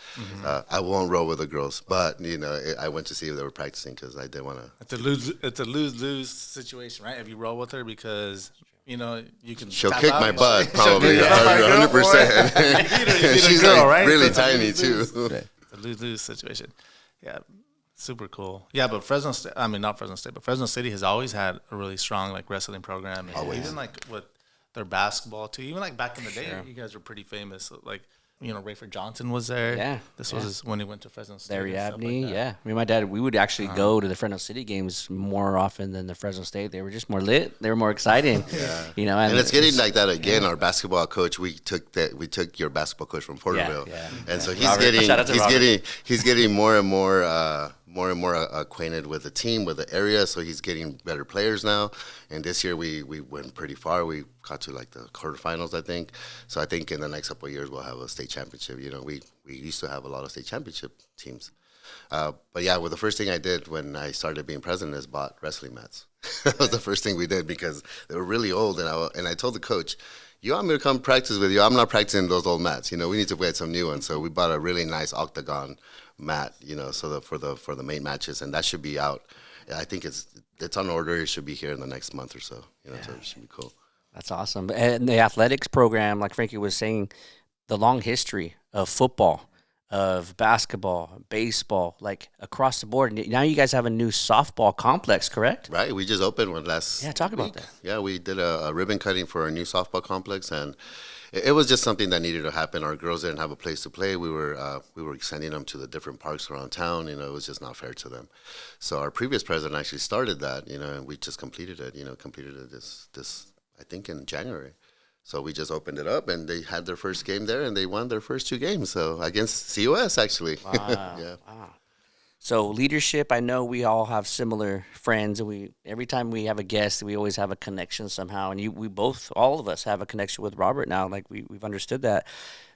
I won't roll with the girls, but you know, I went to see if they were practicing because I didn't want to. It's a lose situation, right? If you roll with her, because you know you can. She'll tap kick out my and butt she'll probably, kick my girl, 100%. She's girl, like right? really It's a tiny lose-lose. too. It's a lose situation. Yeah. Super cool. Yeah, but Fresno State, I mean, not Fresno State, but Fresno City has always had a really strong, like, wrestling program. And even, like, with their basketball, too. Even, like, back in the day, you guys were pretty famous. Like, you know, Rayford Johnson was there. Yeah. This was when he went to Fresno State. Larry and stuff Abney, like that. yeah. I mean, my dad, we would actually go to the Fresno City games more often than the Fresno State. They were just more lit. They were more exciting. You know, And it's getting like that again. Our basketball coach, we took your basketball coach from Porterville, and so he's getting more and more acquainted with the team, with the area. So he's getting better players now. And this year we went pretty far. We got to like the quarterfinals, I think. So I think in the next couple of years we'll have a state championship. You know, we used to have a lot of state championship teams. But yeah, well, the first thing I did when I started being president is bought wrestling mats. That was the first thing we did because they were really old. And I told the coach, you want me to come practice with you? I'm not practicing those old mats. You know, we need to get some new ones. So we bought a really nice octagon mat, you know, so for the main matches, and that should be out. I think it's on order. It should be here in the next month or so. You know, so it should be cool. That's awesome. And the athletics program, like Frankie was saying, the long history of football, of basketball, baseball, like across the board. Now you guys have a new softball complex, correct? Right. We just opened one last talk week. about that. Yeah, we did a ribbon cutting for our new softball complex, and it was just something that needed to happen. Our girls didn't have a place to play. We were sending them to the different parks around town. You know, it was just not fair to them. So our previous president actually started that, you know, and we just completed it. You know, this I think in January. So we just opened it up, and they had their first game there, and they won their first 2 games. So against COS, actually. Wow. Yeah. Wow. So leadership, I know we all have similar friends, and every time we have a guest, we always have a connection somehow. And all of us have a connection with Robert now. Like we've understood that.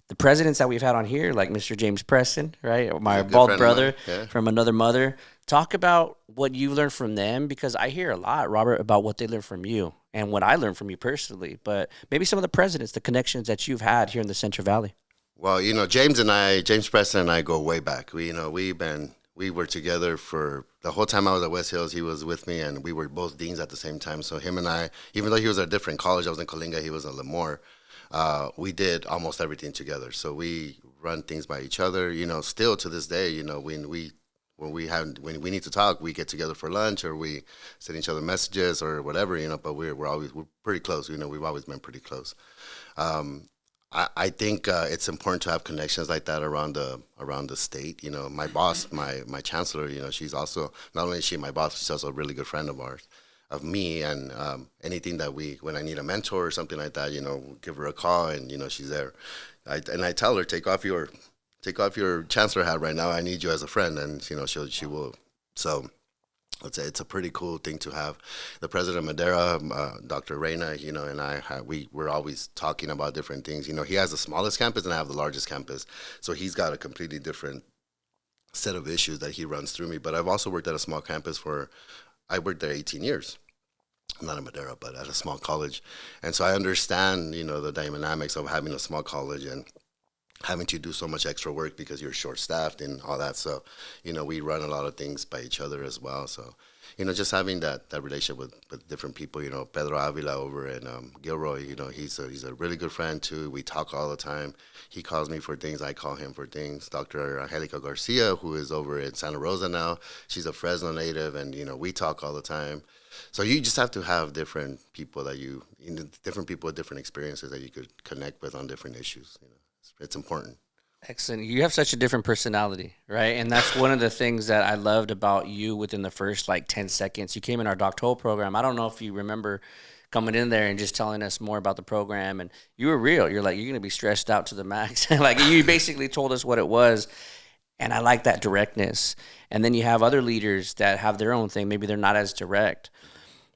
The presidents that we've had on here, like Mr. James Preston, right? My bald brother from another mother. Talk about what you learned from them, because I hear a lot, Robert, about what they learned from you and what I learned from you personally. But maybe some of the presidents, the connections that you've had here in the Central Valley. Well, James Preston and I go way back. We were together for the whole time I was at West Hills. He was with me, and we were both deans at the same time. So him and I, even though he was at a different college, I was in Coalinga, he was in Lemoore. We did almost everything together. So we run things by each other. Still to this day, when we need to talk, we get together for lunch, or we send each other messages or whatever. But we're pretty close. We've always been pretty close. I think it's important to have connections like that around the state. My boss, my chancellor, she's also, not only is she my boss, she's also a really good friend of me, and anything that when I need a mentor or something like that, give her a call, and she's there. I tell her, take off your chancellor hat right now. I need you as a friend, and she will. So it's a pretty cool thing to have. The president of Madera, Dr. Reyna, and I, we're always talking about different things. He has the smallest campus, and I have the largest campus, so he's got a completely different set of issues that he runs through me. But I've also worked at a small campus I worked there 18 years. Not in Madera, but at a small college. And so I understand, the dynamics of having a small college and having to do so much extra work because you're short-staffed and all that. So, we run a lot of things by each other as well. So, just having that relationship with different people, Pedro Avila over in Gilroy, he's a really good friend too. We talk all the time. He calls me for things, I call him for things. Dr. Angelica Garcia, who is over in Santa Rosa now, she's a Fresno native, and, we talk all the time. So you just have to have different people different people with different experiences that you could connect with on different issues. It's important. Excellent. You have such a different personality, right? And that's one of the things that I loved about you within the first 10 seconds. You came in our doctoral program. I don't know if you remember coming in there and just telling us more about the program, and you were real. You're like, you're going to be stressed out to the max. You basically told us what it was. And I like that directness. And then you have other leaders that have their own thing. Maybe they're not as direct.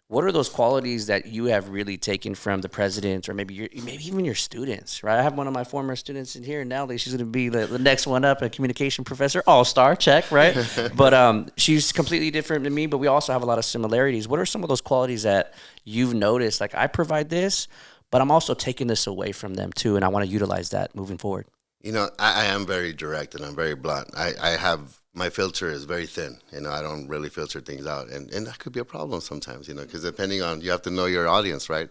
What are those qualities that you have really taken from the presidents, or maybe even your students, right? I have one of my former students in here, Natalie. She's going to be the next one up, a communication professor, all-star, check, right? But she's completely different than me, but we also have a lot of similarities. What are some of those qualities that you've noticed? Like, I provide this, but I'm also taking this away from them too, and I want to utilize that moving forward. I am very direct, and I'm very blunt. My filter is very thin. I don't really filter things out. And that could be a problem sometimes, because you have to know your audience, right?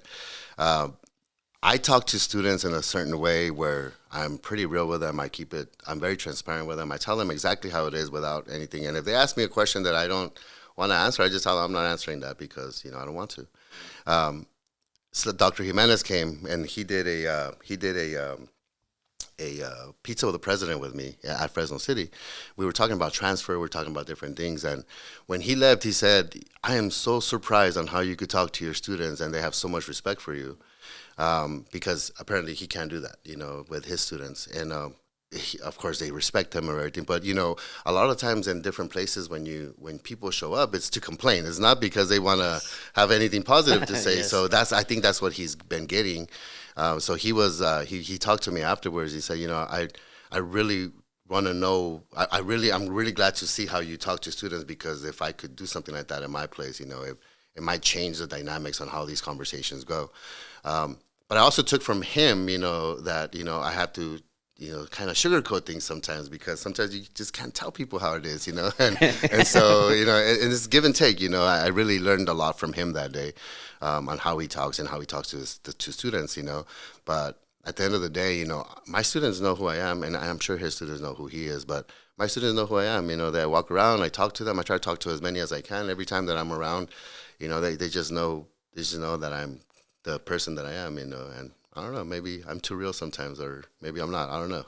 I talk to students in a certain way where I'm pretty real with them. I'm very transparent with them. I tell them exactly how it is without anything. And if they ask me a question that I don't want to answer, I just tell them I'm not answering that because, I don't want to. So Dr. Jimenez came, and he did a pizza with the president with me at Fresno City. We were talking about transfer. We were talking about different things. And when he left, he said, I am so surprised on how you could talk to your students and they have so much respect for you. Because apparently he can't do that, with his students. And of course, they respect him and everything. But, a lot of times in different places when people show up, it's to complain. It's not because they want to have anything positive to say. Yes. So I think that's what he's been getting. So he talked to me afterwards. He said, I really want to know. I'm really glad to see how you talk to students, because if I could do something like that in my place, it might change the dynamics on how these conversations go. But I also took from him, that I have to, kind of sugarcoat things sometimes, because sometimes you just can't tell people how it is, and so, and it's give and take, I really learned a lot from him that day, on how he talks and how he talks to students, but at the end of the day, my students know who I am, and I'm sure his students know who he is, but my students know who I am, that I walk around, I talk to them, I try to talk to as many as I can every time that I'm around, they just know that I'm the person that I am, and I don't know. Maybe I'm too real sometimes, or maybe I'm not. I don't know.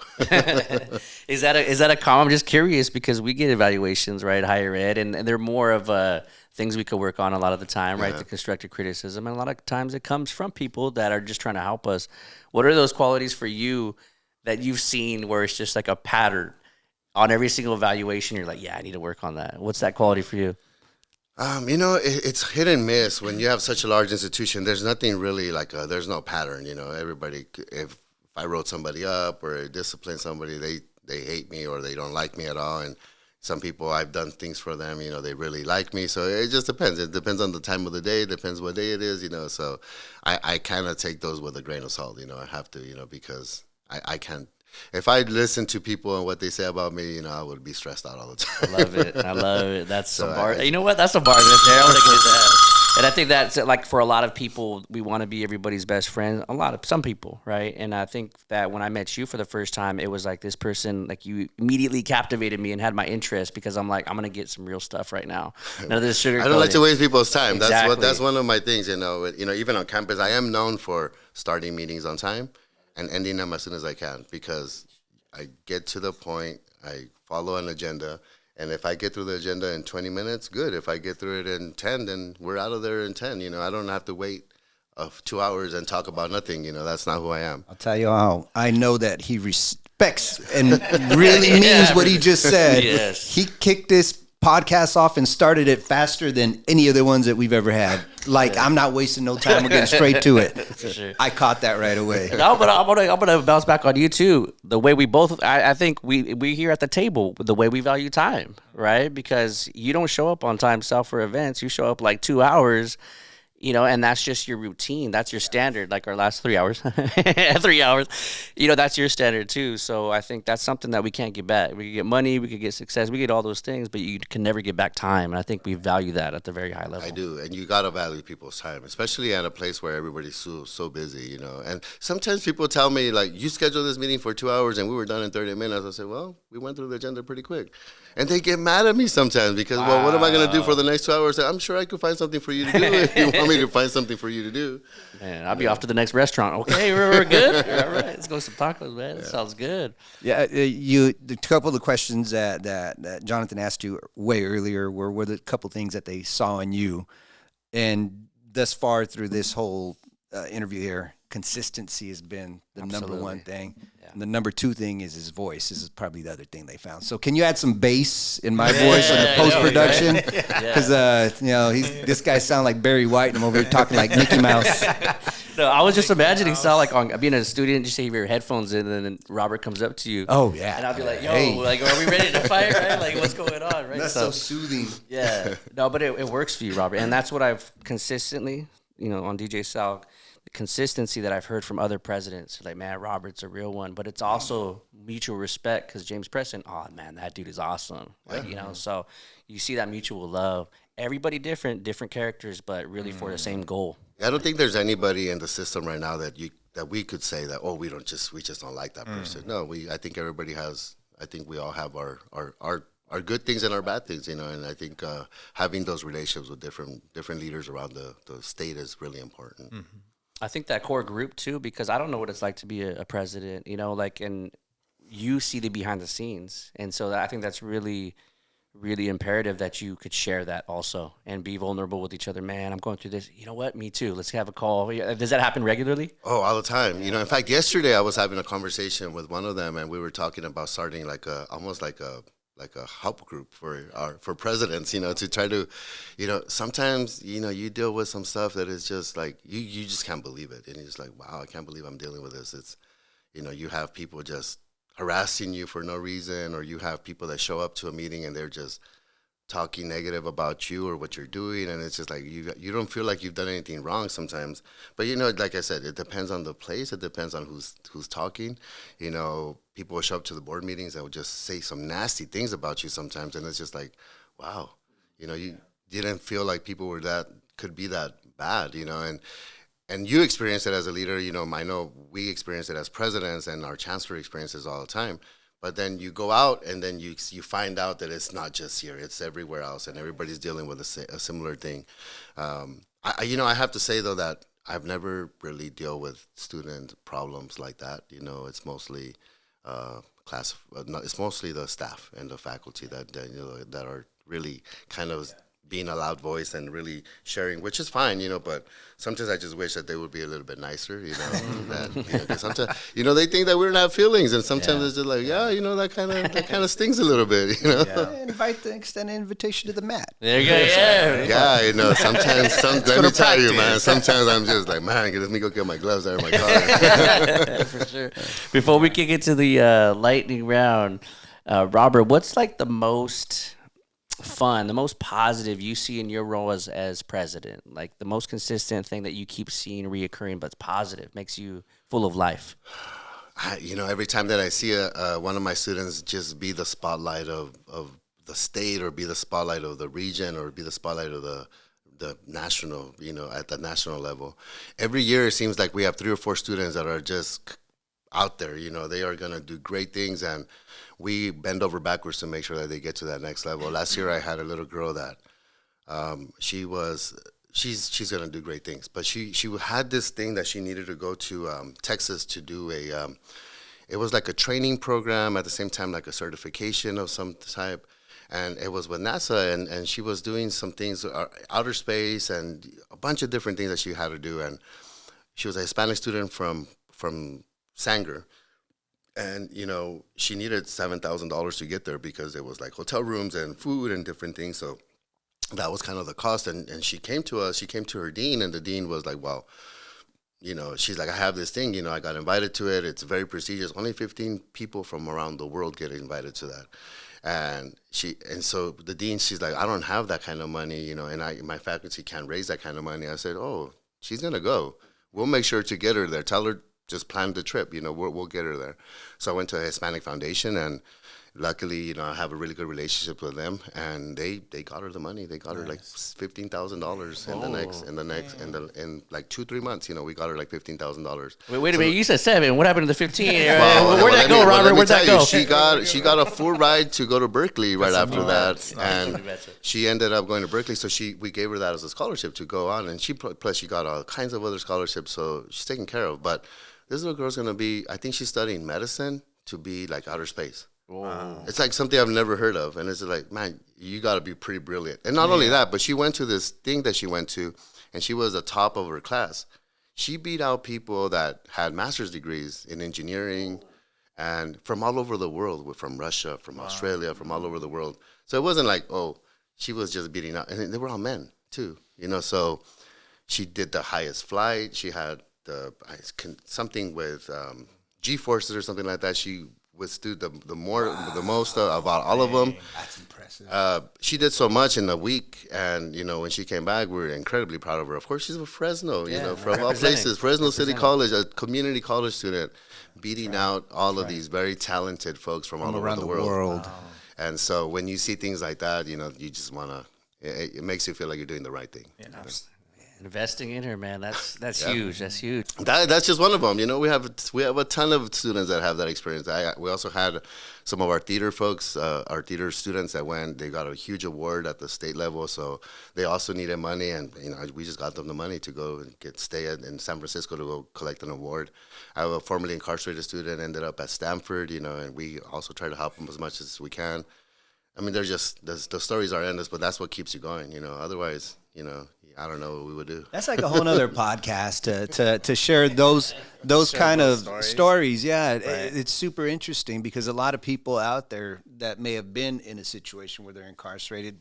Is that a common? I'm just curious because we get evaluations, right, higher ed, and they're more of things we could work on a lot of the time, right? The constructive criticism, and a lot of times it comes from people that are just trying to help us. What are those qualities for you that you've seen where it's just like a pattern on every single evaluation? You're like, yeah, I need to work on that. What's that quality for you? It's hit and miss when you have such a large institution. There's nothing really like there's no pattern. Everybody, if I wrote somebody up or discipline somebody, they hate me or they don't like me at all. And some people, I've done things for them, they really like me. So it just depends. It depends on the time of the day. It depends what day it is, So I kind of take those with a grain of salt. I have to, because I can't. If I listen to people and what they say about me, I would be stressed out all the time. I love it. That's some bar. You know what? That's a bar right there. I want to get that. And I think that's like for a lot of people, we want to be everybody's best friend. Some people, right? And I think that when I met you for the first time, it was like this person, like you immediately captivated me and had my interest because I'm like, I'm gonna get some real stuff right now. None of this sugar. I don't like to waste people's time. Exactly. That's one of my things. Even on campus, I am known for starting meetings on time and ending them as soon as I can because I get to the point, I follow an agenda, and if I get through the agenda in 20 minutes, good. If I get through it in 10, then we're out of there in 10. I don't have to wait 2 hours and talk about nothing. That's not who I am. I'll tell you how I know that he respects and really means what he just said. Yes. He kicked this podcast off and started it faster than any of the ones that we've ever had. Like, I'm not wasting no time. We're getting straight to it. For sure. I caught that right away. No, but I'm gonna bounce back on you too. The way we both, I think we here at the table, the way we value time, right? Because you don't show up on time, for events. You show up like 2 hours. And that's just your routine. That's your standard, like our last 3 hours. 3 hours. That's your standard too. So I think that's something that we can't get back. We could get money, we could get success, we get all those things, but you can never get back time. And I think we value that at the very high level. I do. And you got to value people's time, especially at a place where everybody's so busy, And sometimes people tell me, like, you scheduled this meeting for 2 hours and we were done in 30 minutes. I say, well, we went through the agenda pretty quick. And they get mad at me sometimes because, well, what am I going to do for the next 2 hours? I'm sure I could find something for you to do if you want me to find something for you to do. Man, I'll be off to the next restaurant. Okay, we're good. All right, let's go some tacos, man. That sounds good. Yeah, the couple of the questions that Jonathan asked you way earlier were the couple things that they saw in you, and thus far through this whole interview here, consistency has been the number one thing. Yeah. And the number two thing is his voice. This is probably the other thing they found. So can you add some bass in my voice on the post-production? Because, this guy sounds like Barry White, and I'm over here talking like Mickey Mouse. No, I was just imagining like on being a student, just have your headphones in, and then Robert comes up to you. Oh, yeah. And I'll be like, yo, like, are we ready to fight, right? Like, what's going on, right? That's so soothing. Yeah. No, but it works for you, Robert. And that's what I've consistently, on DJ Sal, the consistency that I've heard from other presidents, like, man, Robert's a real one, but it's also mutual respect because James Preston, oh, man, that dude is awesome. Like, so you see that mutual love. Everybody different characters, but really for the same goal. I don't think there's anybody in the system right now that we could say that, oh, we just don't like that person. No, I think everybody has, I think we all have our good things and our bad things, and I think having those relationships with different leaders around the state is really important. Mm-hmm. I think that core group too, because I don't know what it's like to be a president, and you see the behind the scenes. And so I think that's really, really imperative that you could share that also and be vulnerable with each other. Man, I'm going through this. You know what? Me too. Let's have a call. Does that happen regularly? Oh, all the time. In fact, yesterday I was having a conversation with one of them, and we were talking about starting almost like a help group for presidents, to try to, sometimes, you deal with some stuff that is just like, you just can't believe it. And you're just like, wow, I can't believe I'm dealing with this. It's, you have people just harassing you for no reason, or you have people that show up to a meeting and they're just talking negative about you or what you're doing, and it's just like you don't feel like you've done anything wrong sometimes. But like I said, it depends on the place. It depends on who's talking. People will show up to the board meetings and will just say some nasty things about you sometimes, and it's just like, wow, you didn't feel like people could be that bad, and you experience it as a leader. I know we experience it as presidents, and our chancellor experiences all the time. But then you go out, and then you find out that it's not just here; it's everywhere else, and everybody's dealing with a similar thing. I have to say though that I've never really dealt with student problems like that. It's mostly it's mostly the staff and the faculty that are really kind of being a loud voice and really sharing, which is fine, but sometimes I just wish that they would be a little bit nicer, that, 'cause sometimes, they think that we don't have feelings, and sometimes it's just like, that kind of stings a little bit, Extend an invitation to the mat. There you go. Yeah. Sometimes, let me tell you, man, sometimes I'm just like, man, let me go get my gloves out of my car. For sure. Before we kick into the lightning round, Robert, what's like the most fun, the most positive you see in your role as president? Like the most consistent thing that you keep seeing reoccurring, but it's positive, makes you full of life. Every time that I see one of my students just be the spotlight of the state, or be the spotlight of the region, or be the spotlight of the national, at the national level. Every year it seems like we have 3 or 4 students that are just out there, they are going to do great things, and we bend over backwards to make sure that they get to that next level. Last year I had a little girl that she's going to do great things, but she had this thing that she needed to go to Texas to do it was like a training program, at the same time like a certification of some type, and it was with NASA, and she was doing some things, outer space, and a bunch of different things that she had to do. And she was a Hispanic student from Sanger, and she needed $7,000 to get there, because it was like hotel rooms and food and different things. So that was kind of the cost. And she came to us. She came to her dean, and the dean was like, "Well, she's like, I have this thing. I got invited to it. It's very prestigious. Only 15 people from around the world get invited to that." And so the dean, she's like, "I don't have that kind of money, and my faculty can't raise that kind of money." I said, "Oh, she's gonna go. We'll make sure to get her there. Tell her, just plan the trip, we'll get her there." So I went to a Hispanic Foundation, and luckily, I have a really good relationship with them, and they got her the money. They got her like $15,000 in like 2-3 months. We got her like $15,000. Wait a minute, you said 7. What happened to the 15? Well, where'd that go, Robert? Where'd that go? She got a full ride to go to Berkeley right after that, and she ended up going to Berkeley. So we gave her that as a scholarship to go on, and plus she got all kinds of other scholarships. So she's taken care of. But this little girl's gonna be, I think she's studying medicine to be like outer space. Wow. It's like something I've never heard of, and it's like, man, you got to be pretty brilliant. And not only that, but she went to this thing that she went to, and she was the top of her class. She beat out people that had master's degrees in engineering, and from all over the world, from Russia, from Australia, from all over the world. So it wasn't like, oh, she was just beating out, and they were all men too, So she did the highest flight. She had something with G-forces or something like that. She withstood the most about all of them. That's impressive. She did so much in a week, and when she came back, we were incredibly proud of her. Of course, she's from Fresno, from all places, Fresno City College, a community college student, beating out all of these very talented folks from all over the world. Wow. And so when you see things like that, you just want to. It makes you feel like you're doing the right thing. Yeah. Investing in her, man, that's huge. That's huge. That's just one of them. We have a ton of students that have that experience. We also had some of our theater folks, our theater students that went. They got a huge award at the state level, so they also needed money, and we just got them the money to go and stay in San Francisco to go collect an award. I have a formerly incarcerated student ended up at Stanford, and we also try to help them as much as we can. I mean, they're just the stories are endless, but that's what keeps you going. Otherwise, I don't know what we would do. That's like a whole nother podcast to share those kind of stories. Yeah, right. It's super interesting because a lot of people out there that may have been in a situation where they're incarcerated.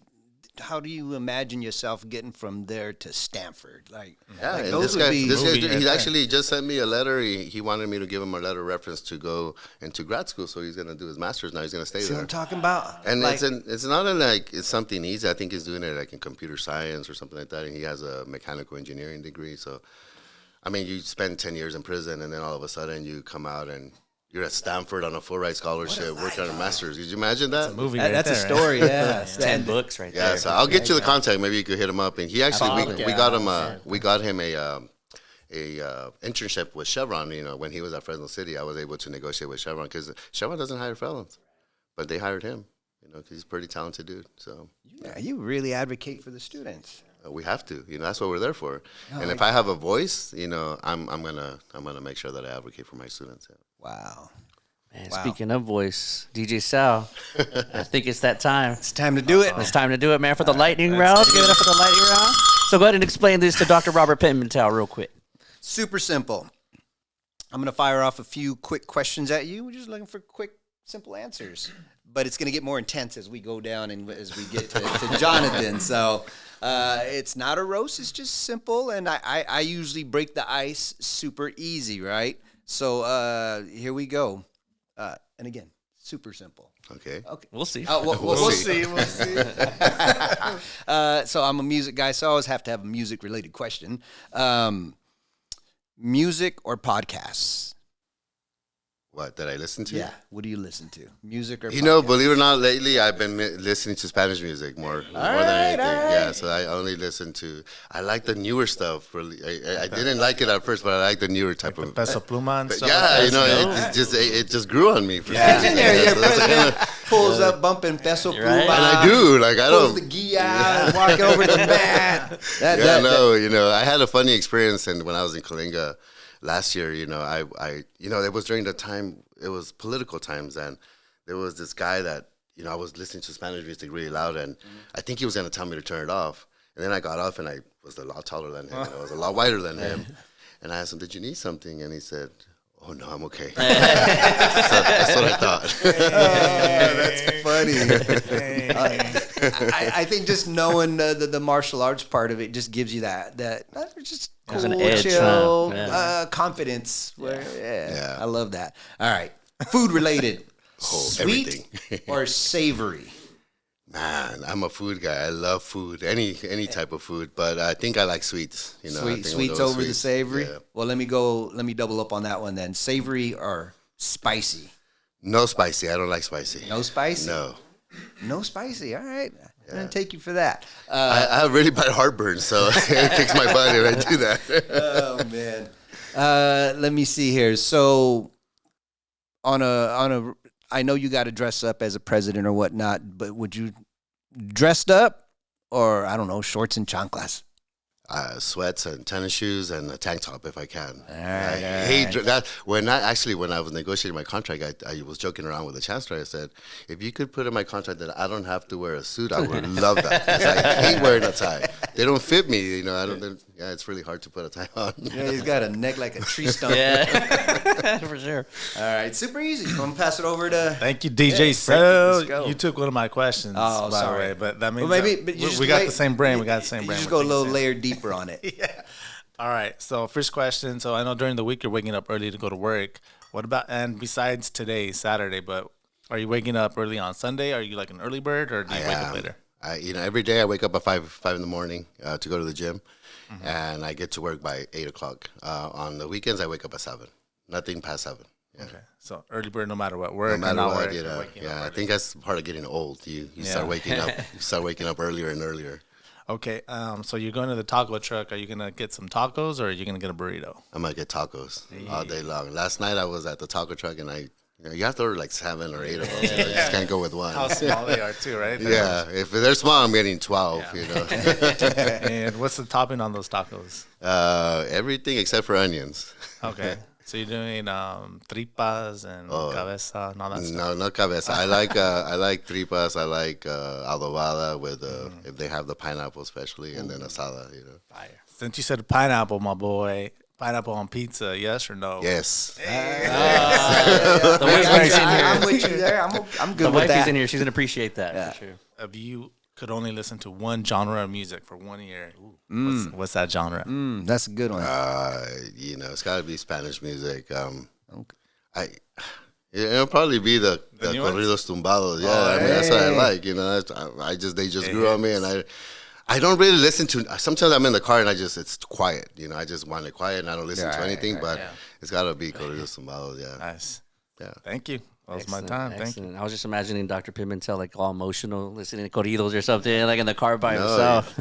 How do you imagine yourself getting from there to Stanford? This guy, he actually just sent me a letter. He wanted me to give him a letter of reference to go into grad school. So he's going to do his master's now. He's going to stay there. See what I'm talking about? And it's not it's something easy. I think he's doing it like in computer science or something like that. And he has a mechanical engineering degree. So, I mean, you spend 10 years in prison, and then all of a sudden you come out and you're at Stanford on a full ride scholarship, working on a master's. Could you imagine that? That's a movie. That's a story. Yeah, 10 books right there. Yeah, so I'll get you the contact. Maybe you could hit him up. And he actually, we got him a internship with Chevron. When he was at Fresno City, I was able to negotiate with Chevron because Chevron doesn't hire felons, but they hired him. Because he's a pretty talented dude. So yeah, you really advocate for the students. we have to. That's what we're there for. And if I have a voice, I'm gonna make sure that I advocate for my students. Yeah. Wow. Man, Wow. speaking of voice, DJ Sal, I think it's that time. It's time to do it. It's time to do it, man, for the lightning round. Give it up for the lightning round. So go ahead and explain this to Dr. Robert Pimentel real quick. Super simple. I'm going to fire off a few quick questions at you. We're just looking for quick, simple answers. But it's going to get more intense as we go down and as we get to Jonathan. So it's not a roast. It's just simple. And I usually break the ice super easy, right? So here we go. And again, super simple. Okay. We'll see. We'll see. We'll see. So I'm a music guy, so I always have to have a music-related question. Music or podcasts? What did I listen to? Yeah. What do you listen to? Music or Believe it or not, lately I've been listening to Spanish music more than anything. Yeah, so I only listen to. I like the newer stuff. Really, I didn't like it at first, but I like the newer type of Peso Pluma and stuff. Yeah, it just grew on me. For Yeah, some reason. yeah, So that's kinda- pulls up, bumping Peso Pluma. Right. and I do like I Pulls don't. the gi out, walking over to the mat. I had a funny experience, and when I was in Kalinga last year, it was during the time, it was political times, and there was this guy that, I was listening to Spanish music really loud, and I think he was going to tell me to turn it off. And then I got off, and I was a lot taller than him, and I was a lot wider than him. And I asked him, "Did you need something?" And he said, "Oh, no, I'm okay." So that's what I thought. That's funny. I think just knowing the martial arts part of it just gives you that just There's cool, an edge, chill, huh? Yeah. confidence. Yeah. I love that. All right, food related. Everything. Sweet or savory? Man, I'm a food guy. I love food, any type of food, but I think I like sweets. I think Sweets we'll go over the sweets. savory. Yeah. Well, let me double up on that one then. Savory or spicy? No spicy. I don't like spicy. No spicy. No. Spicy. All right. I'm gonna take you for that. I have really bad heartburn, so it kicks my butt if I do that. Oh man. Let me see here. So on a I know you got to dress up as a president or whatnot, but would you dressed up or I don't know, shorts and chanclas? Sweats and tennis shoes and a tank top if I can. All right, I hate that. When I was negotiating my contract, I was joking around with the chancellor. I said, if you could put in my contract that I don't have to wear a suit, I would love that. 'Cause I hate wearing a tie. They don't fit me. It's really hard to put a tie on. Yeah, he's got a neck like a tree stump. Yeah, for sure. All right, super easy. I'm gonna pass it over to. Thank you, DJ. Yeah, So let's go. you took one of my questions. Oh, by sorry. the way, but that means Well, maybe, that but you just we got lay- the same brain. We got the same You brain. just We're go a little thinking layer deeper on it. Yeah. All right. So first question. So I know during the week you're waking up early to go to work. What about, and besides today, Saturday, but are you waking up early on Sunday? Are you like an early bird or do you wake up later? Every day I wake up at 5 in the morning to go to the gym, and I get to work by 8 o'clock. On the weekends I wake up at 7. Nothing past 7. Yeah. Okay. So early bird no matter what, work No or matter not what, work. you're waking up I early. think that's part of getting old. You start waking up. You start waking up earlier and earlier. Okay. So you're going to the taco truck. Are you going to get some tacos or are you going to get a burrito? I'm gonna get tacos all day long. Last night I was at the taco truck and you have to order like 7 or 8 of them. You just can't go with one. How small they are too, right? Yeah, if they're small, I'm getting 12. And what's the topping on those tacos? Everything except for onions. Okay. So you're doing tripas and cabeza and all that stuff? No cabeza. I like tripas. I like adobada with if they have the pineapple especially, and then asada. Fire. Since you said pineapple, my boy, pineapple on pizza, yes or no? Yes. The wifey's in here. I'm with you there. I'm good The with wifey's that. in here. She's gonna appreciate that Yeah. for sure. If you could only listen to one genre of music for 1 year, what's that genre? That's a good one. It's got to be Spanish music. It'll probably be the new ones? corridos tumbados. Yeah, that's what I like. They just grew on me, and I don't really listen to. Sometimes I'm in the car and it's quiet. I just want it quiet and I don't listen to anything. But it's got to be corridos tumbados. Yeah. Nice. Yeah. Thank you. That was Excellent, my time. Thank you. excellent. I was just imagining Dr. Pimentel like all emotional, listening to corridos or something, like in the car by No, himself.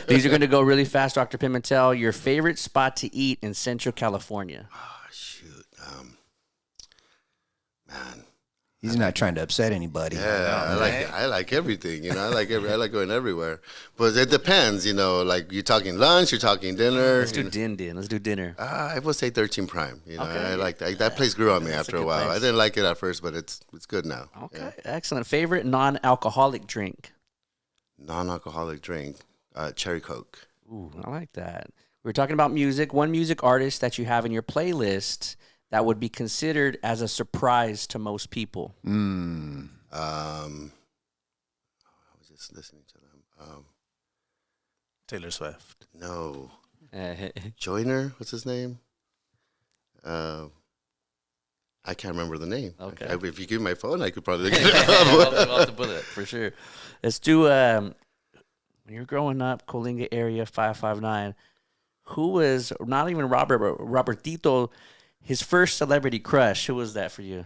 These are going to go really fast, Dr. Pimentel. Your favorite spot to eat in Central California? Oh, shoot. Man, He's not trying to upset anybody. Yeah, I like everything. I like going everywhere. But it depends. Like you're talking lunch, you're talking dinner. Let's do Let's do dinner. I would say 13 Prime. Okay. I like that. That place grew on me after a while. place. I didn't like it at first, but it's good now. Okay, excellent. Favorite non-alcoholic drink? Non-alcoholic drink, cherry Coke. Ooh, I like that. We were talking about music. One music artist that you have in your playlist that would be considered as a surprise to most people. I was just listening to them. Taylor Swift. No. Joyner, what's his name? I can't remember the name. Okay. If you give me my phone, I could probably look it up. We'll have to put it for sure. Let's do, when you're growing up, Coalinga area 559, who was, not even Robert, but Robertito, his first celebrity crush? Who was that for you?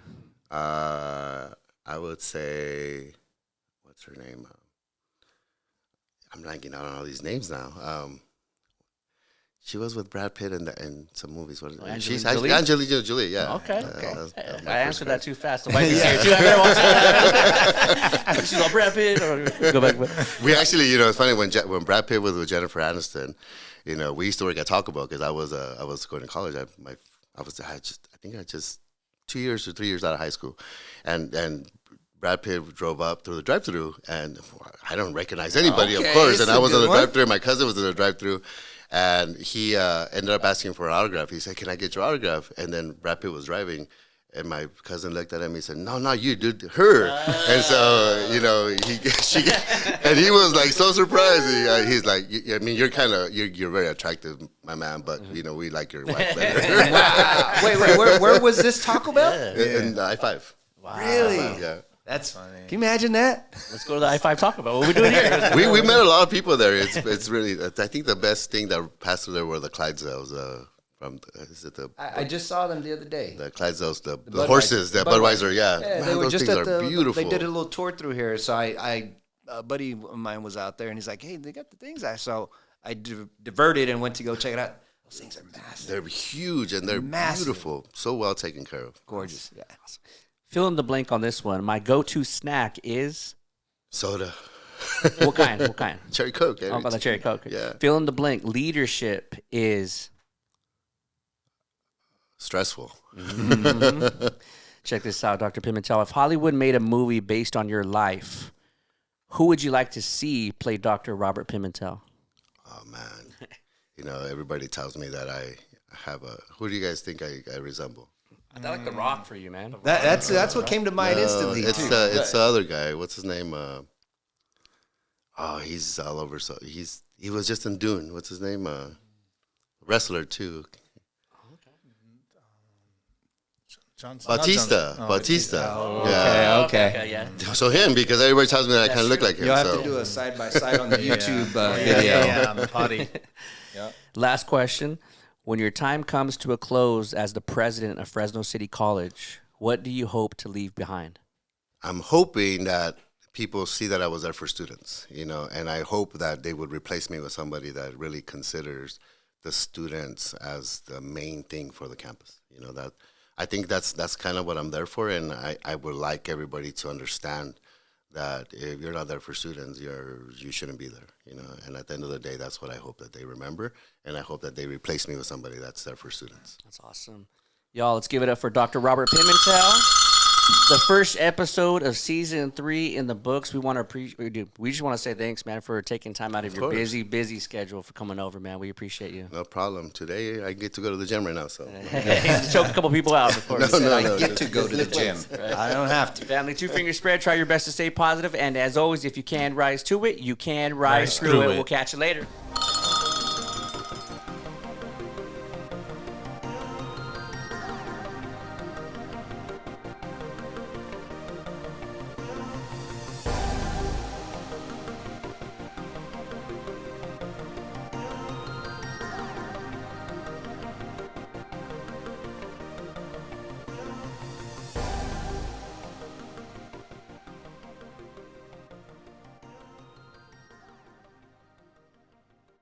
I would say, what's her name? I'm blanking out on all these names now. She was with Brad Pitt in some movies. What is it? She's Angelina Jolie. Yeah. Okay. That I answered that too fast. The wife is here too. I better watch it. She's all Brad Pitt. Go back. We actually, it's funny when Brad Pitt was with Jennifer Aniston. We used to work at Taco Bell because I was going to college. I think I just 2 years or 3 years out of high school, and Brad Pitt drove up through the drive-thru, and I don't recognize anybody, of course. And I was in the drive-thru. My cousin was in the drive-thru. And he ended up asking for an autograph. He said, "Can I get your autograph?" And then Brad Pitt was driving, and my cousin looked at him. He said, "No, not you, dude, her." And so, and he was like so surprised. He's like, "I mean, you're very attractive, my man, but we like your wife better." Wow. Wait, where was this Taco Bell? In I-5. Wow. Really? Yeah. That's funny. Can you imagine that? Let's go to the I-5 Taco Bell. What are we doing here? We met a lot of people there. It's really. I think the best thing that passed through there were the Clydesdales. I just saw them the other day. The Clydesdales, the horses, the Budweiser. Yeah, Yeah, man, they were those just things at are beautiful. They did a little tour through here, so a buddy of mine was out there, and he's like, "Hey, they got the things." So I diverted and went to go check it out. Those things are massive. They're huge and they're Massive. beautiful. So well taken care of. Gorgeous. Yeah. Fill in the blank on this one. My go-to snack is Soda. what kind? What kind? Cherry Coke. How about the cherry Coke? Yeah. Fill in the blank. Leadership is Stressful. Check this out, Dr. Pimentel. If Hollywood made a movie based on your life, who would you like to see play Dr. Robert Pimentel? Oh, man. Everybody tells me that I have who do you guys think I resemble? I like The Rock for you, man. That's what came to mind instantly. It's the other guy. What's his name? He's all over. So he was just in Dune. What's his name? Wrestler too. Bautista. Okay. Yeah. So him, because everybody tells me that I kind of look like him. You'll have so. to do a side by side on the YouTube video. Yeah, on the potty. Yeah. Last question. When your time comes to a close as the president of Fresno City College, what do you hope to leave behind? I'm hoping that people see that I was there for students, and I hope that they would replace me with somebody that really considers the students as the main thing for the campus. That I think that's kind of what I'm there for, and I would like everybody to understand that if you're not there for students, you shouldn't be there, And at the end of the day, that's what I hope that they remember, and I hope that they replace me with somebody that's there for students. That's awesome. Y'all, let's give it up for Dr. Robert Pimentel. The first episode of season 3 in the books. We just want to say thanks, man, for taking time out of your course. busy schedule for coming over, man. We appreciate you. No problem. Today I get to go to the gym right now, so. Choke a couple people out before I get to go to the gym. I don't have to. Family, 2 finger spread. Try your best to stay positive. And as always, if you can rise to it, you can rise through it. We'll catch you later.